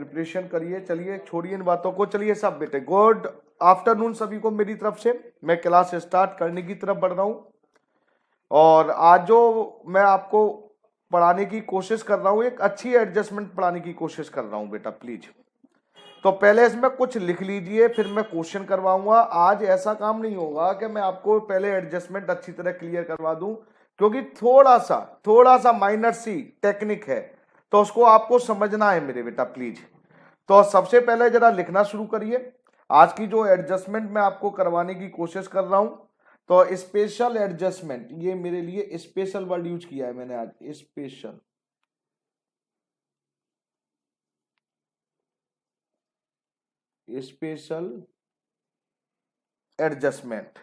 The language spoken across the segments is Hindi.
प्रिपरेशन करिए। चलिए छोड़िए इन बातों को, चलिए सब बेटे गुड आफ्टरनून सभी को मेरी तरफ से। मैं क्लास स्टार्ट करने की तरफ बढ़ रहा हूँ और आज जो मैं आपको पढ़ाने की कोशिश कर रहा हूँ एक अच्छी एडजस्टमेंट पढ़ाने की कोशिश कर रहा हूँ बेटा प्लीज। तो पहले इसमें कुछ लिख लीजिए फिर मैं क्वेश्चन करवाऊंगा। आज ऐसा काम नहीं होगा कि मैं आपको पहले एडजस्टमेंट अच्छी तरह क्लियर करवा दूं, क्योंकि थोड़ा सा माइनर सी टेक्निक है तो उसको आपको समझना है मेरे बेटा प्लीज। तो सबसे पहले जरा लिखना शुरू करिए। आज की जो एडजस्टमेंट मैं आपको करवाने की कोशिश कर रहा हूं तो स्पेशल एडजस्टमेंट, ये मेरे लिए स्पेशल वर्ड यूज किया है मैंने आज, special adjustment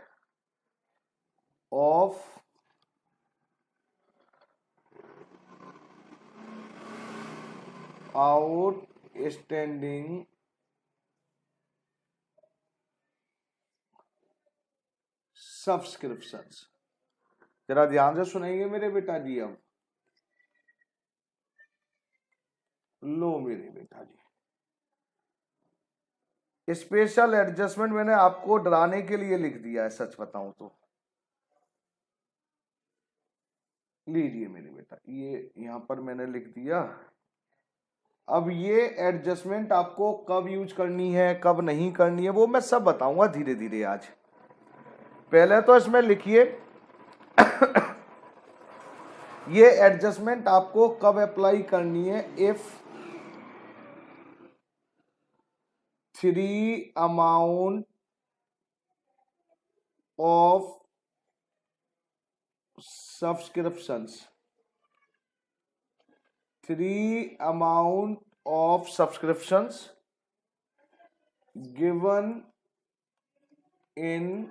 of outstanding subscriptions. जरा ध्यान से सुनेंगे मेरे बेटा जी। अब लो मेरे बेटा जी, स्पेशल एडजस्टमेंट मैंने आपको डराने के लिए लिख दिया है, सच बताऊं तो। लीजिए मेरे बेटा, ये यहां पर मैंने लिख दिया। अब ये एडजस्टमेंट आपको कब यूज करनी है कब नहीं करनी है वो मैं सब बताऊंगा धीरे धीरे आज। पहले तो इसमें लिखिए ये एडजस्टमेंट आपको कब अप्लाई करनी है। If 3 amount of subscriptions, 3 amount of subscriptions given in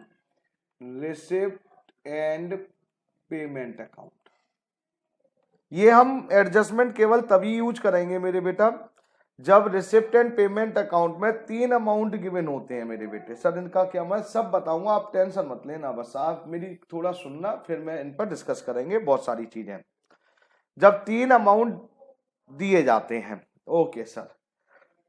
receipt and payment account। ये हम एडजस्टमेंट केवल तभी यूज करेंगे मेरे बेटा जब रिसिप्ट एंड पेमेंट अकाउंट में 3 अमाउंट गिवन होते हैं मेरे बेटे। सर इनका क्या मैं सब बताऊंगा, आप टेंशन मत लेना, बस आप मेरी थोड़ा सुनना फिर मैं इन पर डिस्कस करेंगे बहुत सारी चीजें। जब 3 अमाउंट दिए जाते हैं, ओके सर,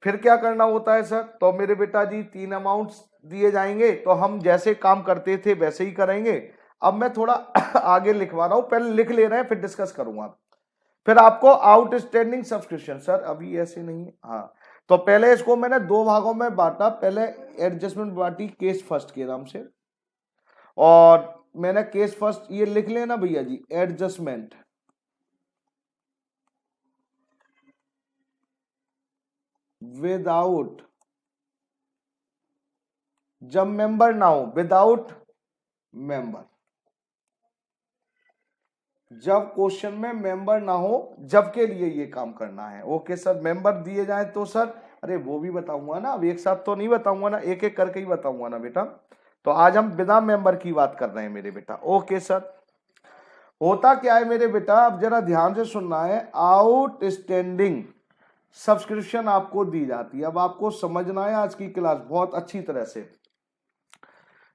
फिर क्या करना होता है सर। तो मेरे बेटा जी 3 अमाउंट्स दिए जाएंगे तो हम जैसे काम करते थे वैसे ही करेंगे। अब मैं थोड़ा आगे लिखवा रहा हूं, पहले लिख ले रहे हैं फिर डिस्कस करूंगा। फिर आपको आउटस्टैंडिंग सब्सक्रिप्शन, सर अभी ऐसे नहीं, हाँ तो पहले इसको मैंने 2 भागों में बांटा। पहले एडजस्टमेंट बांटी केस फर्स्ट के नाम से, और मैंने केस फर्स्ट ये लिख लेना भैया जी, एडजस्टमेंट विदाउट, जब मेंबर ना हो, विदाउट मेंबर, जब क्वेश्चन में मेंबर ना हो जब के लिए ये काम करना है। ओके सर, मेंबर दिए जाए तो सर, अरे वो भी बताऊंगा ना, अब एक साथ तो नहीं बताऊंगा ना, एक एक करके ही बताऊंगा ना बेटा। तो आज हम बिना मेंबर की बात कर रहे हैं मेरे बेटा। ओके सर, होता क्या है मेरे बेटा, अब जरा ध्यान से सुनना है। आउटस्टैंडिंग सब्सक्रिप्शन आपको दी जाती है, अब आपको समझना है आज की क्लास बहुत अच्छी तरह से।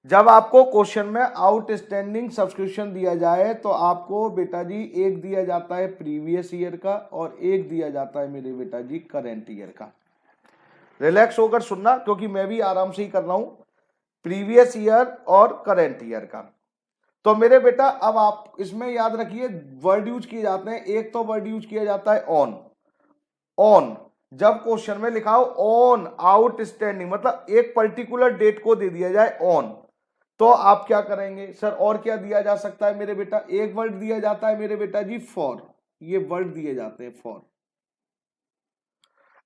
जब आपको क्वेश्चन में आउटस्टैंडिंग सब्सक्रिप्शन दिया जाए तो आपको बेटा जी एक दिया जाता है प्रीवियस ईयर का और एक दिया जाता है मेरे बेटा जी करेंट ईयर का। रिलैक्स होकर सुनना क्योंकि मैं भी आराम से ही कर रहा हूं, प्रीवियस ईयर और करेंट ईयर का। तो मेरे बेटा अब आप इसमें याद रखिए वर्ड यूज किए जाते हैं। एक तो वर्ड यूज किया जाता है ऑन। ऑन जब क्वेश्चन में लिखा हो ऑन आउटस्टैंडिंग, मतलब एक पर्टिकुलर डेट को दे दिया जाए ऑन, तो आप क्या करेंगे सर। और क्या दिया जा सकता है मेरे बेटा, एक वर्ड दिया जाता है मेरे बेटा जी फॉर, ये वर्ड दिए जाते हैं फॉर।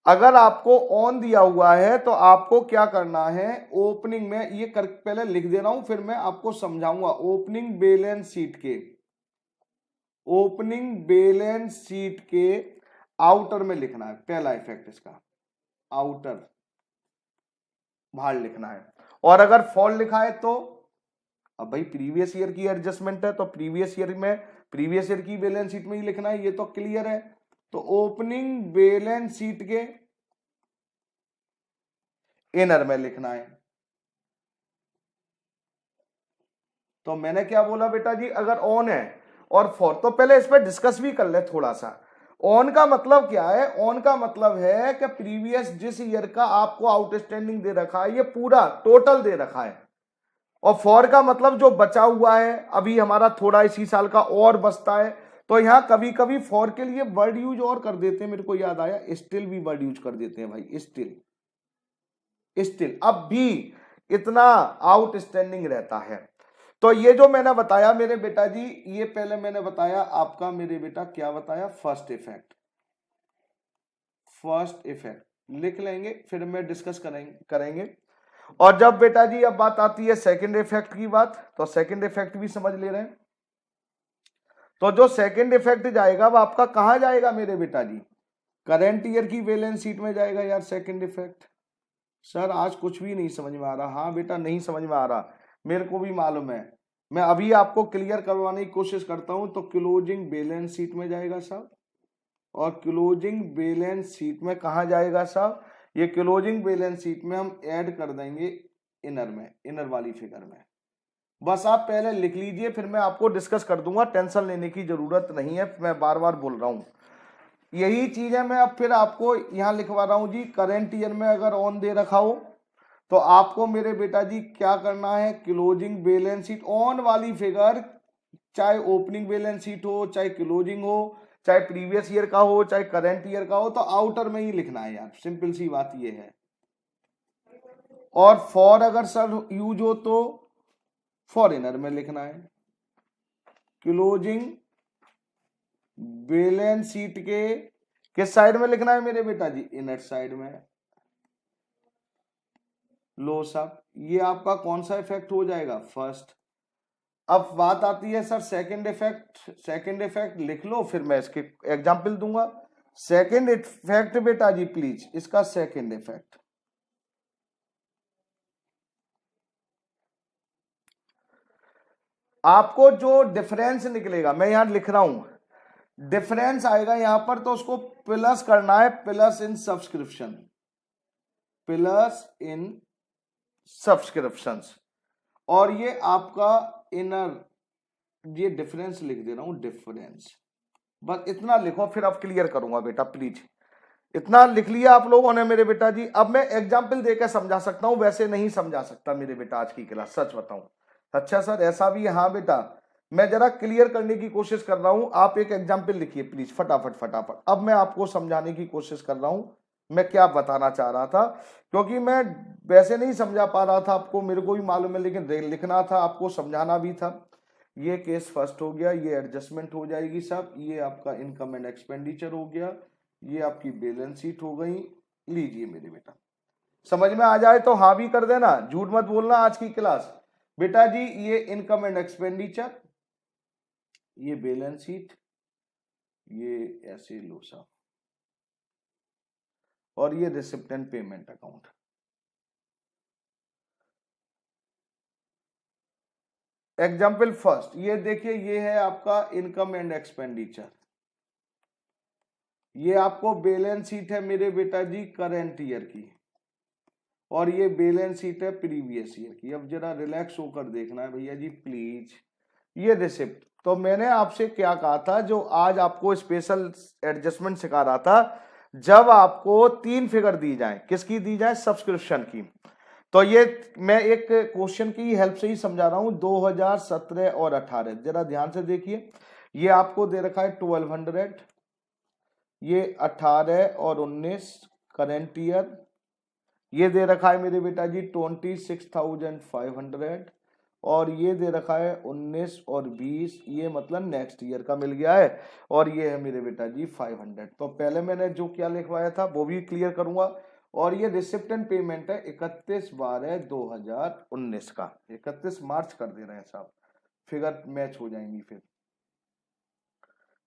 अगर आपको ऑन दिया हुआ है तो आपको क्या करना है, ओपनिंग में ये कर पहले लिख दे रहा हूं फिर मैं आपको समझाऊंगा। ओपनिंग बैलेंस शीट के, ओपनिंग बैलेंस शीट के आउटर में लिखना है, पहला इफेक्ट इसका आउटर बाहर लिखना है। और अगर फॉर लिखा है तो अब भाई प्रीवियस ईयर की एडजस्टमेंट है तो प्रीवियस ईयर में प्रीवियस ईयर की बैलेंस शीट में ही लिखना है, ये तो क्लियर है। तो ओपनिंग बैलेंस शीट के इनर में लिखना है। तो मैंने क्या बोला बेटा जी, अगर ऑन है और फॉर, तो पहले इस पर डिस्कस भी कर ले थोड़ा सा। ऑन का मतलब क्या है? ऑन का मतलब है कि प्रीवियस जिस ईयर का आपको आउटस्टैंडिंग दे रखा है ये पूरा टोटल दे रखा है, और फॉर का मतलब जो बचा हुआ है, अभी हमारा थोड़ा इसी साल का और बचता है। तो यहां कभी कभी फॉर के लिए वर्ड यूज और कर देते हैं, मेरे को याद आया, स्टिल भी वर्ड यूज कर देते हैं भाई, स्टिल। स्टिल अब भी इतना आउटस्टैंडिंग रहता है। तो ये जो मैंने बताया मेरे बेटा जी, ये पहले मैंने बताया आपका मेरे बेटा, क्या बताया? First effect. फर्स्ट इफेक्ट लिख लेंगे, फिर मैं डिस्कस करेंगे। और जब बेटा जी अब बात आती है सेकंड इफेक्ट की बात, तो सेकंड इफेक्ट भी समझ ले रहे हैं। तो जो सेकंड इफेक्ट जाएगा वो आपका कहां जाएगा मेरे बेटा जी? करंट ईयर की बैलेंस शीट में जाएगा यार सेकंड इफेक्ट। सर आज कुछ भी नहीं समझ में आ रहा। हाँ बेटा नहीं समझ में आ रहा, मेरे को भी मालूम है, मैं अभी आपको क्लियर करवाने की कोशिश करता हूं। तो क्लोजिंग बैलेंस शीट में जाएगा साहब, और क्लोजिंग बैलेंस शीट में कहा जाएगा साहब? ये क्लोजिंग बैलेंस शीट में हम ऐड कर देंगे इनर में, इनर वाली फिगर में। बस आप पहले लिख लीजिए, फिर मैं आपको डिस्कस कर दूंगा, टेंशन लेने की जरूरत नहीं है, मैं बार बार बोल रहा हूं। यही चीज है, मैं अब फिर आपको यहां लिखवा रहा हूं जी। करंट ईयर में अगर ऑन दे रखा हो तो आपको मेरे बेटा जी क्या करना है? क्लोजिंग बैलेंस शीट ऑन वाली फिगर, चाहे ओपनिंग बैलेंस शीट हो, चाहे क्लोजिंग हो, चाहे प्रीवियस ईयर का हो, चाहे करंट ईयर का हो, तो आउटर में ही लिखना है यार, सिंपल सी बात ये है। और फॉर अगर सर यूज हो तो फॉरेनर में लिखना है। क्लोजिंग बैलेंस शीट के किस साइड में लिखना है मेरे बेटा जी? इनर साइड में। लो साहब, ये आपका कौन सा इफेक्ट हो जाएगा? फर्स्ट। अब बात आती है sir second effect. Second effect लिख लो, फिर मैं इसके एग्जांपल दूंगा। सेकंड इफेक्ट बेटा जी प्लीज, इसका सेकंड इफेक्ट आपको जो डिफरेंस निकलेगा, मैं यहां लिख रहा हूं, डिफरेंस आएगा यहां पर, तो उसको प्लस करना है, प्लस इन सब्सक्रिप्शन, प्लस इन सब्सक्रिप्शंस। और ये आपका इनर, ये डिफरेंस लिख दे रहा हूं, डिफरेंस। बस इतना लिखो, फिर अब क्लियर करूंगा बेटा प्लीज। इतना लिख लिया आप लोगों ने मेरे बेटा जी। अब मैं एग्जाम्पल देकर समझा सकता हूं, वैसे नहीं समझा सकता मेरे बेटा आज की क्लास, सच बताऊं। अच्छा सर ऐसा भी? हाँ बेटा, मैं जरा क्लियर करने की कोशिश कर रहा हूं, आप एक एग्जाम्पल लिखिए प्लीज, फटाफट फटाफट। अब मैं आपको समझाने की कोशिश कर रहा हूं मैं क्या बताना चाह रहा था, क्योंकि मैं वैसे नहीं समझा पा रहा था आपको, मेरे को भी मालूम है, लेकिन लिखना था आपको, समझाना भी था। ये केस फर्स्ट हो गया, ये एडजस्टमेंट हो जाएगी साहब, ये आपका इनकम एंड एक्सपेंडिचर हो गया, ये आपकी बैलेंस शीट हो गई। लीजिए मेरे बेटा, समझ में आ जाए तो हाँ भी कर देना, झूठ मत बोलना आज की क्लास। बेटा जी ये इनकम एंड एक्सपेंडिचर, ये बैलेंस शीट, ये ऐसे लो साहब, और ये receipt and payment account. Example first, ये देखिए, ये है आपका इनकम एंड एक्सपेंडिचर, ये आपको बैलेंस शीट है मेरे बेटा जी करंट ईयर की, और ये बैलेंस शीट है प्रीवियस ईयर की। अब जरा रिलैक्स होकर देखना है भैया जी प्लीज। ये रिसिप्ट, तो मैंने आपसे क्या कहा था, जो आज आपको स्पेशल एडजस्टमेंट सिखा रहा था, जब आपको तीन फिगर दी जाए, किसकी दी जाए? सब्सक्रिप्शन की। तो ये मैं एक क्वेश्चन की हेल्प से ही समझा रहा हूं, 2017 और 18, जरा ध्यान से देखिए। ये आपको दे रखा है 1200, ये 18 और 19 करंट ईयर, ये दे रखा है मेरे बेटा जी 26,500, और ये दे रखा है 19 और 20, ये मतलब नेक्स्ट ईयर का मिल गया है, और ये है मेरे बेटा जी 500। तो पहले मैंने जो क्या लिखवाया था वो भी क्लियर करूंगा। और ये रिसिप्ट एंड पेमेंट है 31/12/2019 का, 31 मार्च कर दे रहे हैं साहब, फिगर मैच हो जाएंगी फिर।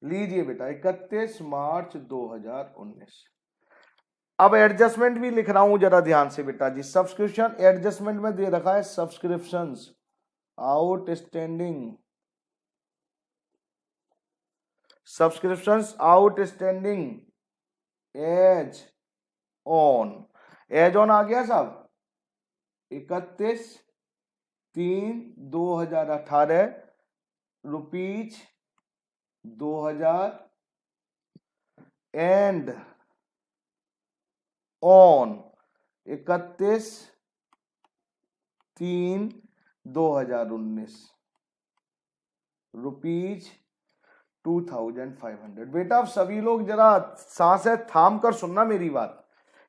लीजिए बेटा 31 मार्च 2019। अब एडजस्टमेंट भी लिख रहा हूं जरा ध्यान से बेटा जी। सब्सक्रिप्शन एडजस्टमेंट में दे रखा है subscriptions outstanding, subscriptions outstanding age on, age on आ गया साहब 31/3/2018 रुपीज 2000 एंड ऑन 31/3/2019 रुपीज 2500। बेटा अब सभी लोग जरा सांसें थाम कर सुनना मेरी बात।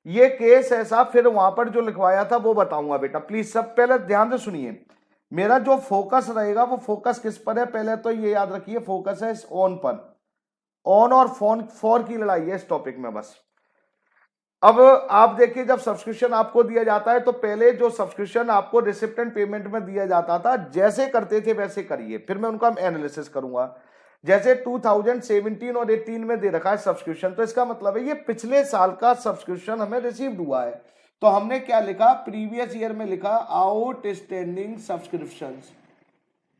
ये केस है साहब, फिर वहां पर जो लिखवाया था वो बताऊंगा बेटा, प्लीज सब पहले ध्यान से सुनिए। मेरा जो फोकस रहेगा वो फोकस किस पर है, पहले तो ये याद रखिए, फोकस है इस ऑन पर। ऑन और फोन फॉर की लड़ाई है इस टॉपिक में बस। अब आप देखिए, जब सब्सक्रिप्शन आपको दिया जाता है तो पहले जो सब्सक्रिप्शन आपको रिसिप्ट एंड पेमेंट में दिया जाता था, जैसे करते थे वैसे करिए, फिर मैं उनका एनालिसिस करूंगा। जैसे 2017 और 18 में दे रखा है सब्सक्रिप्शन, तो इसका मतलब है ये पिछले साल का सब्सक्रिप्शन हमें रिसीव्ड हुआ है। तो हमने क्या लिखा, प्रीवियस ईयर में लिखा आउटस्टैंडिंग सब्सक्रिप्शंस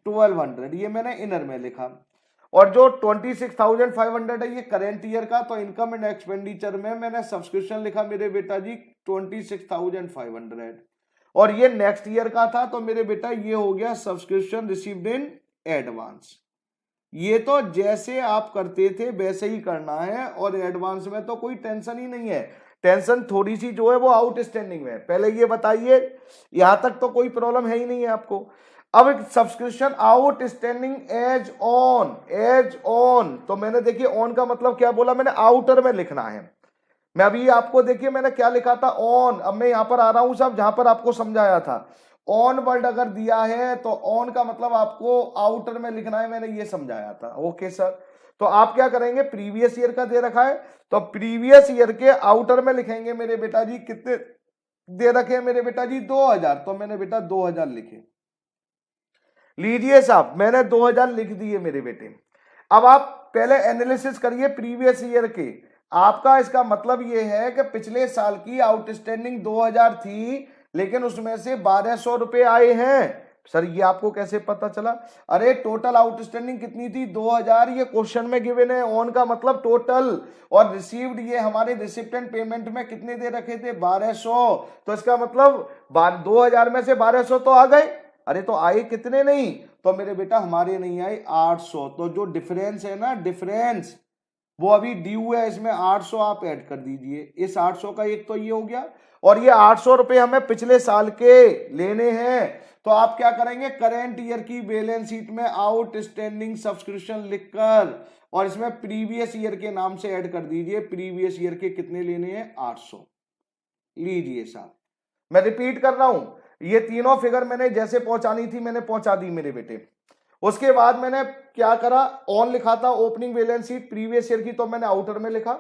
1200, ये मैंने इनर में लिखा। और जो 26,500 है ये करेंट ईयर का, तो इनकम एंड एक्सपेंडिचर में मैंने सब्सक्रिप्शन लिखा मेरे बेटा जी 26,500। और ये नेक्स्ट ईयर का था, तो मेरे बेटा ये हो गया सब्सक्रिप्शन रिसीव्ड इन एडवांस। ये तो जैसे आप करते थे वैसे ही करना है, और एडवांस में तो कोई टेंशन ही नहीं है। टेंशन थोड़ी सी जो है वो आउटस्टैंडिंग में। पहले ये बताइए, यहां तक तो कोई प्रॉब्लम है ही नहीं है आपको। अब सब्सक्रिप्शन आउटस्टैंडिंग एज ऑन, तो मैंने देखिए ऑन का मतलब क्या बोला मैंने, आउटर में लिखना है। मैं अभी आपको देखिए मैंने क्या लिखा था, ऑन। अब मैं यहां पर आ रहा हूं साहब जहां पर आपको समझाया था। ऑन वर्ड अगर दिया है तो ऑन का मतलब आपको आउटर में लिखना है, मैंने ये समझाया था। ओके सर, तो आप क्या करेंगे, प्रीवियस ईयर का दे रखा है तो प्रीवियस ईयर के आउटर में लिखेंगे मेरे बेटा जी, कितने दे रखे हैं मेरे बेटा जी 2000, तो मैंने बेटा 2000 लिखे। लीजिए साहब मैंने 2000 लिख दिए मेरे बेटे। अब आप पहले एनालिसिस करिए प्रीवियस ईयर के। आपका इसका मतलब यह है कि पिछले साल की आउटस्टैंडिंग 2000 थी, लेकिन उसमें से 1200 रुपए आए हैं। सर ये आपको कैसे पता चला? अरे टोटल आउटस्टैंडिंग कितनी थी 2000, ये क्वेश्चन में गिवन है। ऑन का मतलब टोटल, और रिसीव्ड ये हमारे रिसिप्ट एंड पेमेंट में कितने दे रखे थे 1200, तो इसका मतलब 2000 में से 1200 तो आ गए। अरे तो आए कितने, नहीं तो मेरे बेटा हमारे नहीं आए 800। तो जो डिफरेंस है ना, डिफरेंस वो अभी ड्यू है, इसमें 800 आप ऐड कर दीजिए। इस 800 का एक तो ये हो गया, और ये 800 रुपए हमें पिछले साल के लेने हैं। तो आप क्या करेंगे, करेंट ईयर की बैलेंस शीट में आउटस्टैंडिंग सब्सक्रिप्शन लिखकर और इसमें प्रीवियस ईयर के नाम से ऐड कर दीजिए। प्रीवियस ईयर के कितने लेने हैं 800। लीजिए साहब मैं रिपीट कर रहा हूं, ये तीनों फिगर मैंने जैसे पहुंचानी थी मैंने पहुंचा दी मेरे बेटे। उसके बाद मैंने क्या करा, ऑन लिखा था opening balance sheet previous year की, तो मैंने आउटर में लिखा।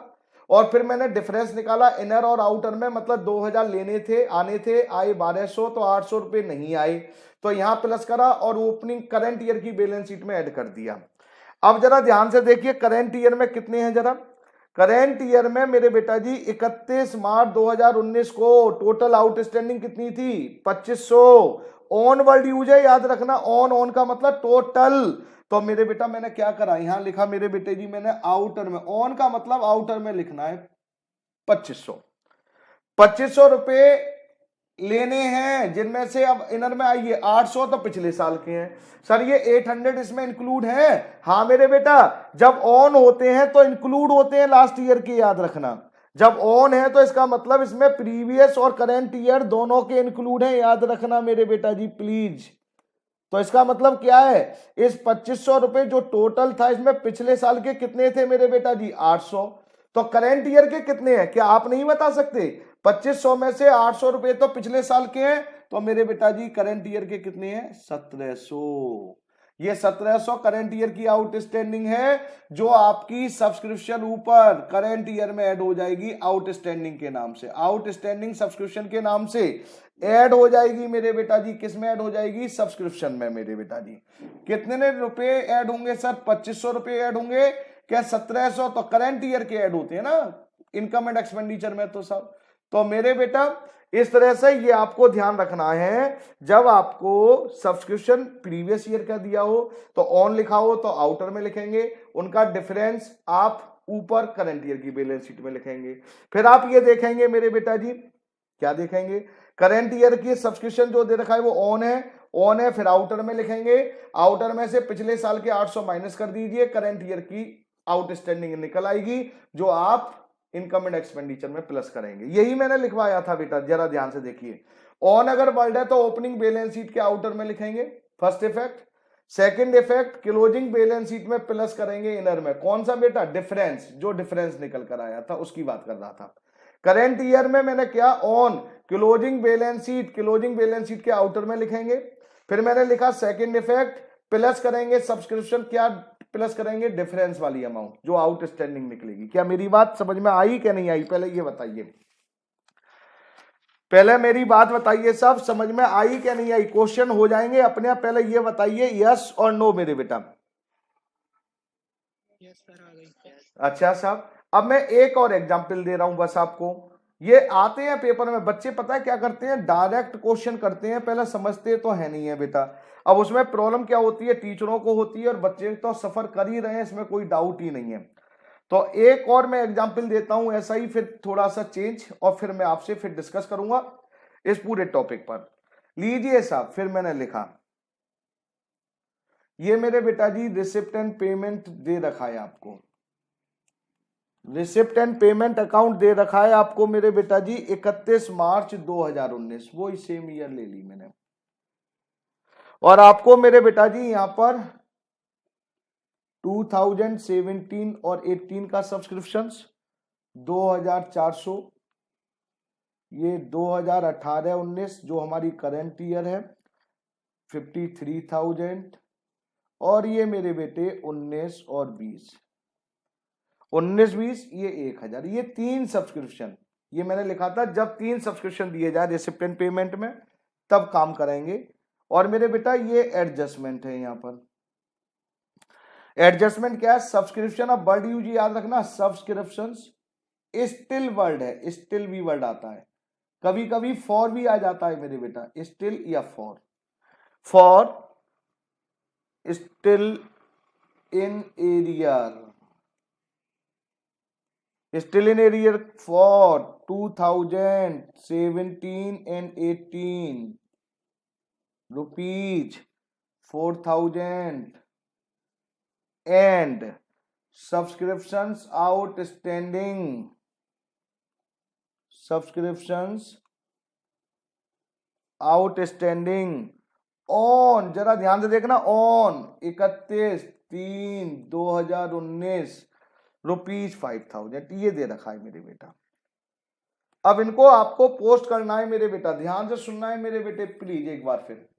और फिर मैंने डिफरेंस निकाला इनर और आउटर में, मतलब 2000 लेने थे, आने थे, आए 1200, तो 800 रुपए नहीं आए, तो यहां प्लस करा और ओपनिंग करंट ईयर की बैलेंस शीट में ऐड कर दिया। अब जरा ध्यान से देखिए करंट ईयर में कितने हैं जरा। करंट ईयर में मेरे बेटा जी 31 मार्च 2019 को टोटल आउटस्टैंडिंग कितनी थी 2500। ऑन वर्ड यूज है, याद रखना, ऑन का मतलब टोटल। तो मेरे बेटा मैंने क्या करा, यहां लिखा मेरे बेटे जी मैंने आउटर में, ऑन का मतलब आउटर में लिखना है 2500 रुपए लेने हैं, जिनमें से अब इनर में आइए 800 तो पिछले साल के हैं। सर ये 800 इसमें इंक्लूड है? हाँ मेरे बेटा, जब ऑन होते हैं तो इंक्लूड होते हैं लास्ट ईयर के, याद रखना। जब ऑन है तो इसका मतलब इसमें प्रीवियस और करंट ईयर दोनों के इंक्लूड हैं, याद रखना मेरे बेटा जी प्लीज। तो इसका मतलब क्या है, इस 2500 रुपए जो टोटल था इसमें पिछले साल के कितने थे मेरे बेटा जी 800। तो करंट ईयर के कितने हैं, क्या आप नहीं बता सकते? 2500 में से 800 रुपए तो पिछले साल के हैं, तो मेरे बेटा जी करंट ईयर के कितने हैं 1700। ये 1700 करंट ईयर की आउटस्टैंडिंग है, जो आपकी सब्सक्रिप्शन ऊपर करंट ईयर में ऐड हो जाएगी आउटस्टैंडिंग के नाम से, आउटस्टैंडिंग सब्सक्रिप्शन के नाम से ऐड हो जाएगी मेरे बेटा जी। किस में ऐड हो जाएगी, सब्सक्रिप्शन में मेरे बेटा जी। कितने रुपए ऐड होंगे सर, 2500 रुपए ऐड होंगे, क्या 1700 तो करंट ईयर के ऐड होते हैं ना इनकम एंड एक्सपेंडिचर में, तो सब। तो मेरे बेटा इस तरह से ये आपको ध्यान रखना है, जब आपको सब्सक्रिप्शन प्रीवियस ईयर का दिया हो तो ऑन लिखा हो तो आउटर में लिखेंगे, उनका डिफरेंस आप ऊपर करंट ईयर की बैलेंस शीट में लिखेंगे। फिर आप ये देखेंगे मेरे बेटा जी, क्या देखेंगे, करंट ईयर की सब्सक्रिप्शन जो दे रखा है वो ऑन है, फिर आउटर में लिखेंगे, आउटर में से पिछले साल के 800 माइनस कर दीजिए, करंट ईयर की आउटस्टैंडिंग निकल आएगी जो आप इनकम एंड एक्सपेंडिचर में प्लस करेंगे। यही मैंने लिखवाया था बेटा, जरा ध्यान से देखिए। ऑन अगर वर्ल्ड है तो ओपनिंग बैलेंस शीट के आउटर में लिखेंगे first effect. Second effect closing balance sheet में प्लस करेंगे इनर में। कौन सा बेटा? डिफरेंस, जो डिफरेंस निकल कर आया था उसकी बात कर रहा था। करंट ईयर में मैंने क्या, ऑन क्लोजिंग बैलेंस शीट के आउटर में लिखेंगे। फिर मैंने लिखा सेकंड इफेक्ट प्लस करेंगे सब्सक्रिप्शन, क्या प्लस करेंगे? डिफरेंस वाली अमाउंट जो आउटस्टैंडिंग निकलेगी। क्या मेरी बात समझ में आई क्या नहीं आई? पहले ये बताइए, पहले मेरी बात बताइए, सब समझ में आई क्या नहीं आई? क्वेश्चन हो जाएंगे अपने आप, पहले ये बताइए यस और नो मेरे बेटा। यस सर, आ गई। अच्छा साहब, अब मैं एक और एग्जांपल दे रहा हूं बस आपको। ये आते हैं पेपर में बच्चे, पता है क्या करते हैं? डायरेक्ट क्वेश्चन करते हैं, पहले समझते तो है नहीं है बेटा। अब उसमें प्रॉब्लम क्या होती है? टीचरों को होती है और बच्चे तो सफर कर ही रहे हैं, इसमें कोई डाउट ही नहीं है। तो एक और मैं एग्जांपल देता हूं ऐसा ही, फिर थोड़ा सा चेंज, और फिर मैं आपसे फिर डिस्कस करूंगा इस पूरे टॉपिक पर। लीजिए साहब, फिर मैंने लिखा, ये मेरे बेटा जी रिसिप्ट एंड पेमेंट दे रखा है आपको, रिसिप्ट एंड पेमेंट अकाउंट दे रखा है आपको मेरे बेटा जी 31 मार्च 2019, वो ही सेम ईयर ले ली मैंने। और आपको मेरे बेटा जी यहां पर 2017 और 18 का सब्सक्रिप्शंस 2400, ये 2018-19 जो हमारी करंट ईयर है 53,000, और ये मेरे बेटे 19 और 20, 19-20 ये 1000। ये 3 सब्सक्रिप्शन, ये मैंने लिखा था जब 3 सब्सक्रिप्शन दिए जाए रिसिप्ट एंड पेमेंट में तब काम करेंगे। और मेरे बेटा ये एडजस्टमेंट है, यहां पर एडजस्टमेंट क्या है? सब्सक्रिप्शन। अब वर्ड यूज याद रखना, सब्सक्रिप्शन स्टिल वर्ड है, स्टिल भी वर्ड आता है, कभी कभी फॉर भी आ जाता है मेरे बेटा, स्टिल या for. For still in arrear, still in arrear for 2017 and 18 rupees 4,000 and subscriptions outstanding on, जरा ध्यान से देखना, ऑन 31/3/2019 रुपीज 5,000, ये दे रखा है मेरे बेटा। अब इनको आपको पोस्ट करना है मेरे बेटा, ध्यान से सुनना है मेरे बेटे प्लीज एक बार। फिर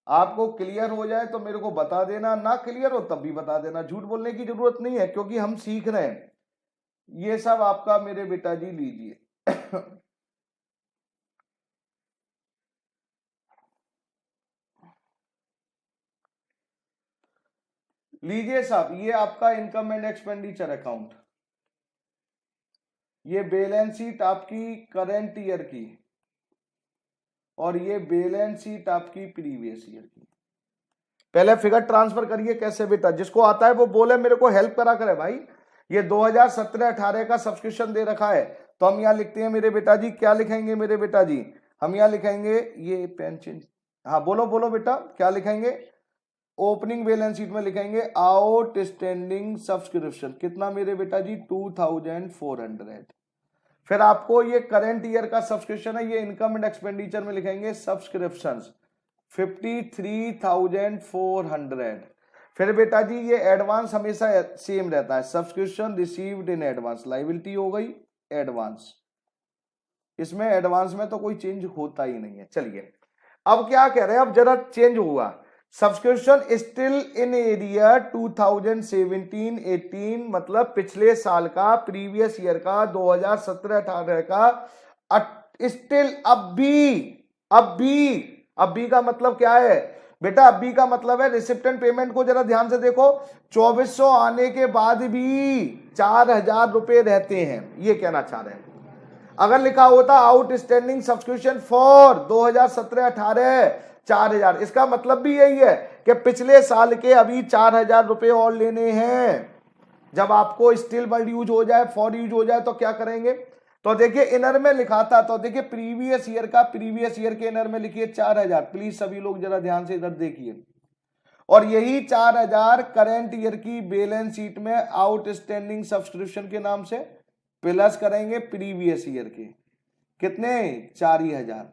आपको क्लियर हो जाए तो मेरे को बता देना, ना क्लियर हो तब भी बता देना, झूठ बोलने की जरूरत नहीं है क्योंकि हम सीख रहे हैं। ये सब आपका मेरे बेटा जी लीजिए लीजिए साहब, ये आपका इनकम एंड एक्सपेंडिचर अकाउंट, ये बैलेंस शीट आपकी करंट ईयर की, और ये बैलेंस शीट आपकी प्रीवियस ईयर की। पहले फिगर ट्रांसफर करिए कैसे बेटा, जिसको आता है वो बोले, मेरे को हेल्प करा करे भाई। ये 2017-18 का सब्सक्रिप्शन दे रखा है, तो हम यहाँ लिखते हैं मेरे बेटा जी, क्या लिखेंगे मेरे बेटा जी? हम यहाँ लिखेंगे ये पेंशन, हाँ बोलो बोलो बेटा, क्या लिखेंगे? ओपनिंग बैलेंस शीट में लिखेंगे आउटस्टैंडिंग सब्सक्रिप्शन, कितना मेरे बेटा जी? 2,400। फिर आपको ये करंट ईयर का सब्सक्रिप्शन है, ये इनकम एंड एक्सपेंडिचर में लिखेंगे सब्सक्रिप्शंस 53,400। फिर बेटा जी ये एडवांस हमेशा सेम रहता है, subscription received in advance, liability हो गई एडवांस, इसमें एडवांस में तो कोई चेंज होता ही नहीं है। चलिए अब क्या कह रहे हैं, अब जरा चेंज हुआ, सब्सक्रिप्शन स्टिल इन एरियर 2017-18 मतलब पिछले साल का, प्रीवियस ईयर का 2017-18 का, स्टिल अब भी का मतलब क्या है बेटा? अभी का मतलब है रिसिप्ट एंड पेमेंट को जरा ध्यान से देखो, 2400 आने के बाद भी 4,000 रुपए रहते हैं, ये कहना चाह रहे हैं। अगर लिखा होता आउटस्टैंडिंग सब्सक्रिप्शन फॉर 2017-18 4,000, इसका मतलब भी यही है कि पिछले साल के अभी 4,000 रुपए और लेने हैं। जब आपको स्टिल वर्ड यूज हो जाए, फॉर यूज हो जाए तो क्या करेंगे? तो देखिए इनर में लिखा था, तो देखिए प्रीवियस ईयर के इनर में लिखिए 4,000, प्लीज सभी लोग जरा ध्यान से इधर देखिए। और यही 4000 करंट ईयर की बैलेंस शीट में आउटस्टैंडिंग सब्सक्रिप्शन के नाम से प्लस करेंगे प्रीवियस ईयर के कितने 4000।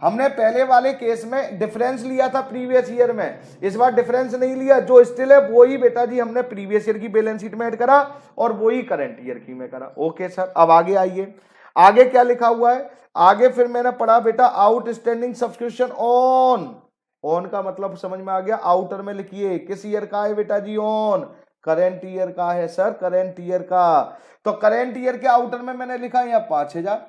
हमने पहले वाले केस में डिफरेंस लिया था प्रीवियस ईयर में, इस बार डिफरेंस नहीं लिया, जो स्टिल है वो ही बेटा जी हमने प्रीवियस ईयर की बैलेंस शीट में ऐड करा और वो ही करंट ईयर की में करा। ओके सर, अब आगे आइए, आगे क्या लिखा हुआ है, आगे फिर मैंने पढ़ा बेटा आउटस्टैंडिंग सब्सक्रिप्शन ऑन का मतलब समझ में आ गया, आउटर में लिखिए किस ईयर का है बेटा जी, ऑन करंट ईयर का है सर, करंट ईयर का। तो करंट ईयर के आउटर में मैंने लिखा यहाँ 5000,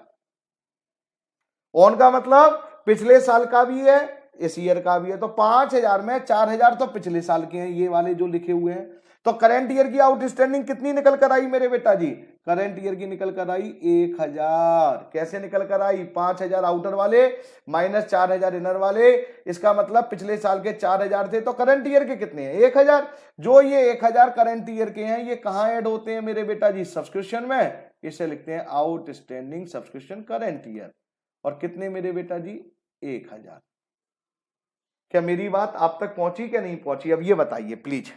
ऑन का मतलब पिछले साल का भी है इस ईयर का भी है, तो 5000 में 4000 तो पिछले साल के हैं ये वाले जो लिखे हुए हैं। तो करंट ईयर की आउटस्टैंडिंग कितनी निकल कर आई मेरे बेटा जी, करंट ईयर की निकल कर आई 1000। कैसे निकल कर आई, 5000 आउटर वाले माइनस 4000 इनर वाले, इसका मतलब पिछले साल के 4000 थे तो करंट ईयर के कितने हैं 1000। जो ये 1000 करंट ईयर के हैं ये कहां ऐड होते हैं मेरे बेटा जी, सब्सक्रिप्शन में, इसे लिखते हैं आउटस्टैंडिंग सब्सक्रिप्शन करंट ईयर। और कितने मेरे बेटा जी 1000। क्या मेरी बात आप तक पहुंची क्या नहीं पहुंची, अब ये बताइए प्लीज।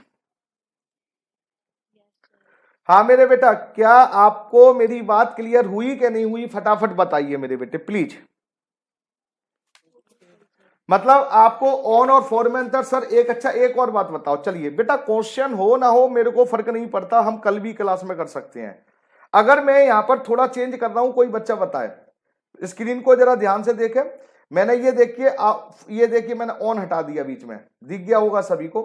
हाँ मेरे बेटा, क्या आपको मेरी बात क्लियर हुई कि नहीं हुई, फटाफट बताइए मेरे बेटे प्लीज। मतलब आपको ऑन और फॉर में अंतर सर, एक अच्छा एक और बात बताओ, चलिए बेटा क्वेश्चन हो ना हो मेरे को फर्क नहीं पड़ता, हम कल भी क्लास में कर सकते हैं। अगर मैं यहां पर थोड़ा चेंज कर रहा हूं, कोई बच्चा बताए, स्क्रीन को जरा ध्यान से देखें, मैंने ये देखिए मैंने ऑन हटा दिया, बीच में दिख गया होगा सभी को,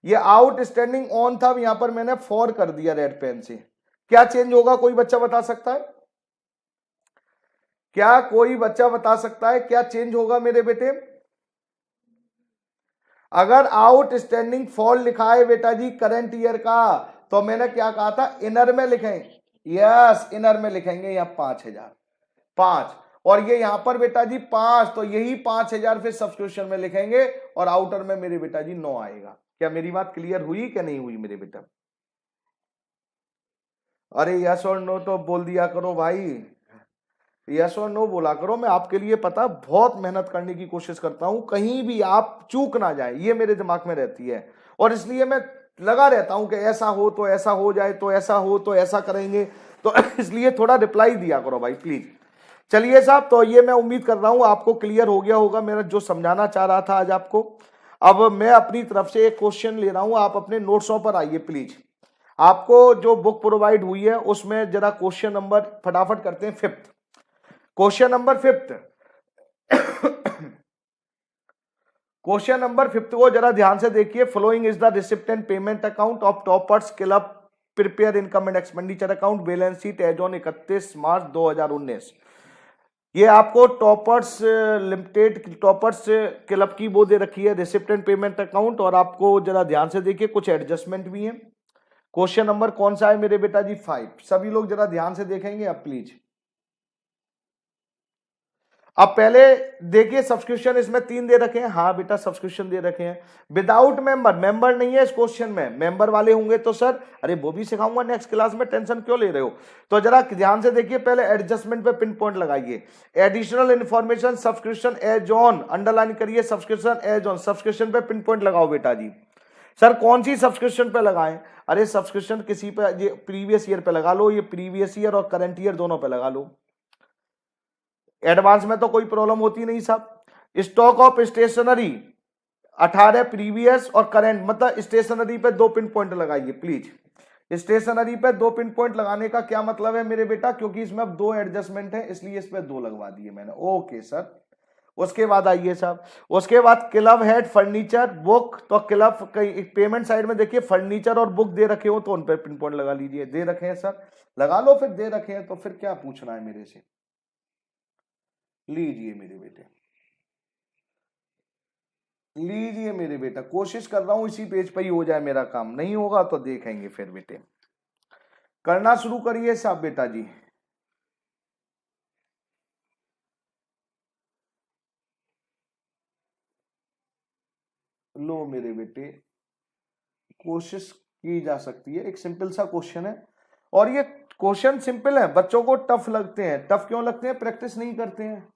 ये आउटस्टैंडिंग ऑन था, यहां पर मैंने फॉर कर दिया रेड पेन से। क्या चेंज होगा, कोई बच्चा बता सकता है, क्या कोई बच्चा बता सकता है क्या चेंज होगा मेरे बेटे। अगर आउटस्टैंडिंग फॉर लिखा है बेटा जी करंट ईयर का, तो मैंने क्या कहा था इनर में लिखें, यस इनर में लिखेंगे यहां 5000 5, और ये यहां पर बेटा जी 5, तो यही 5000 फिर सब्सक्रिप्शन में लिखेंगे और आउटर में मेरे बेटा जी 9 आएगा। क्या मेरी बात क्लियर हुई क्या नहीं हुई मेरे बेटा। अरे यस और नो तो बोल दिया करो भाई, यस और नो बोला करो, मैं आपके लिए पता बहुत मेहनत करने की कोशिश करता हूं, कहीं भी आप चूक ना जाए ये मेरे दिमाग में रहती है, और इसलिए मैं लगा रहता हूं कि ऐसा हो तो ऐसा हो जाए, तो ऐसा हो तो ऐसा करेंगे, तो इसलिए थोड़ा रिप्लाई दिया करो भाई प्लीज। चलिए साहब, तो ये मैं उम्मीद कर रहा हूं आपको क्लियर हो गया होगा मेरा जो समझाना चाह रहा था आज आपको। अब मैं अपनी तरफ से एक क्वेश्चन ले रहा हूं, आप अपने नोट्सों पर आइए प्लीज। आपको जो बुक प्रोवाइड हुई है उसमें जरा क्वेश्चन नंबर फटाफट करते हैं 5th, question number 5th question number 5th को जरा ध्यान से देखिए। Flowing is the receipt and payment account of toppers club prepare income and expenditure account balance sheet as on 31 March 2019। ये आपको टॉपर्स लिमिटेड टॉपर्स क्लब की वो दे रखी है रिसिप्ट एंड पेमेंट अकाउंट, और आपको जरा ध्यान से देखिए कुछ एडजस्टमेंट भी है। क्वेश्चन नंबर कौन सा है मेरे बेटा जी 5, सभी लोग जरा ध्यान से देखेंगे अब प्लीज। अब पहले देखिए सब्सक्रिप्शन इसमें 3 दे रखे हैं, हाँ बेटा सब्सक्रिप्शन दे रखे हैं विदाउट मेंबर, मेंबर नहीं है इस क्वेश्चन में, मेंबर वाले होंगे तो सर अरे वो भी सिखाऊंगा नेक्स्ट क्लास में, टेंशन क्यों ले रहे हो। तो जरा ध्यान से देखिए, पहले एडजस्टमेंट पे पिन पॉइंट लगाइए, additional information subscription as on, underline करिए सब्सक्रिप्शन एज ऑन, सब्सक्रिप्शन पे पिन पॉइंट लगाओ बेटा जी। सर कौन सी सब्सक्रिप्शन पे लगाएं, अरे सब्सक्रिप्शन किसी पे, ये प्रीवियस ईयर पे लगा लो, ये प्रीवियस ईयर और करंट ईयर दोनों पे लगा लो, एडवांस में तो कोई प्रॉब्लम होती नहीं साहब। स्टॉक ऑफ स्टेशनरी 18 प्रीवियस और करंट, मतलब स्टेशनरी पे 2 पिन पॉइंट लगाइए प्लीज। स्टेशनरी पे 2 पिन पॉइंट लगाने का क्या मतलब है मेरे बेटा, क्योंकि इसमें अब 2 एडजस्टमेंट है इसलिए इस पे 2 लगवा दिए मैंने। ओके सर, उसके बाद आइए साहब, उसके बाद क्लब हेड फर्नीचर बुक, तो क्लब पेमेंट साइड में देखिए फर्नीचर और बुक दे रखे हो तो उन पर पिन पॉइंट लगा लीजिए, दे रखे हैं सर लगा लो, फिर दे रखे हैं तो फिर क्या पूछना है मेरे से, लीजिए मेरे बेटे, लीजिए मेरे बेटा, कोशिश कर रहा हूं इसी पेज पर ही हो जाए मेरा काम, नहीं होगा तो देखेंगे फिर बेटे। करना शुरू करिए साहब बेटा जी। लो मेरे बेटे, कोशिश की जा सकती है, एक सिंपल सा क्वेश्चन है, और ये क्वेश्चन सिंपल है, बच्चों को टफ लगते हैं, टफ क्यों लगते हैं, प्रैक्टिस नहीं करते हैं।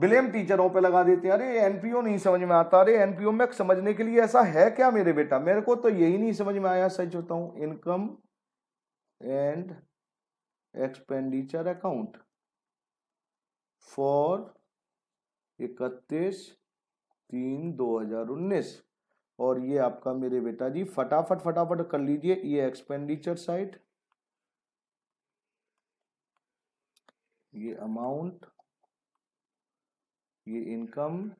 ब्लेम टीचरों पे लगा देते हैं, अरे एनपीओ नहीं समझ में आता। अरे एनपीओ में समझने के लिए ऐसा है क्या मेरे बेटा, मेरे को तो यही नहीं समझ में आया, सच बताऊं। Income and expenditure account for 31/3/2019, और ये आपका मेरे बेटा जी फटाफट फटाफट कर लीजिए। ये एक्सपेंडिचर साइड, ये अमाउंट, ये इनकम,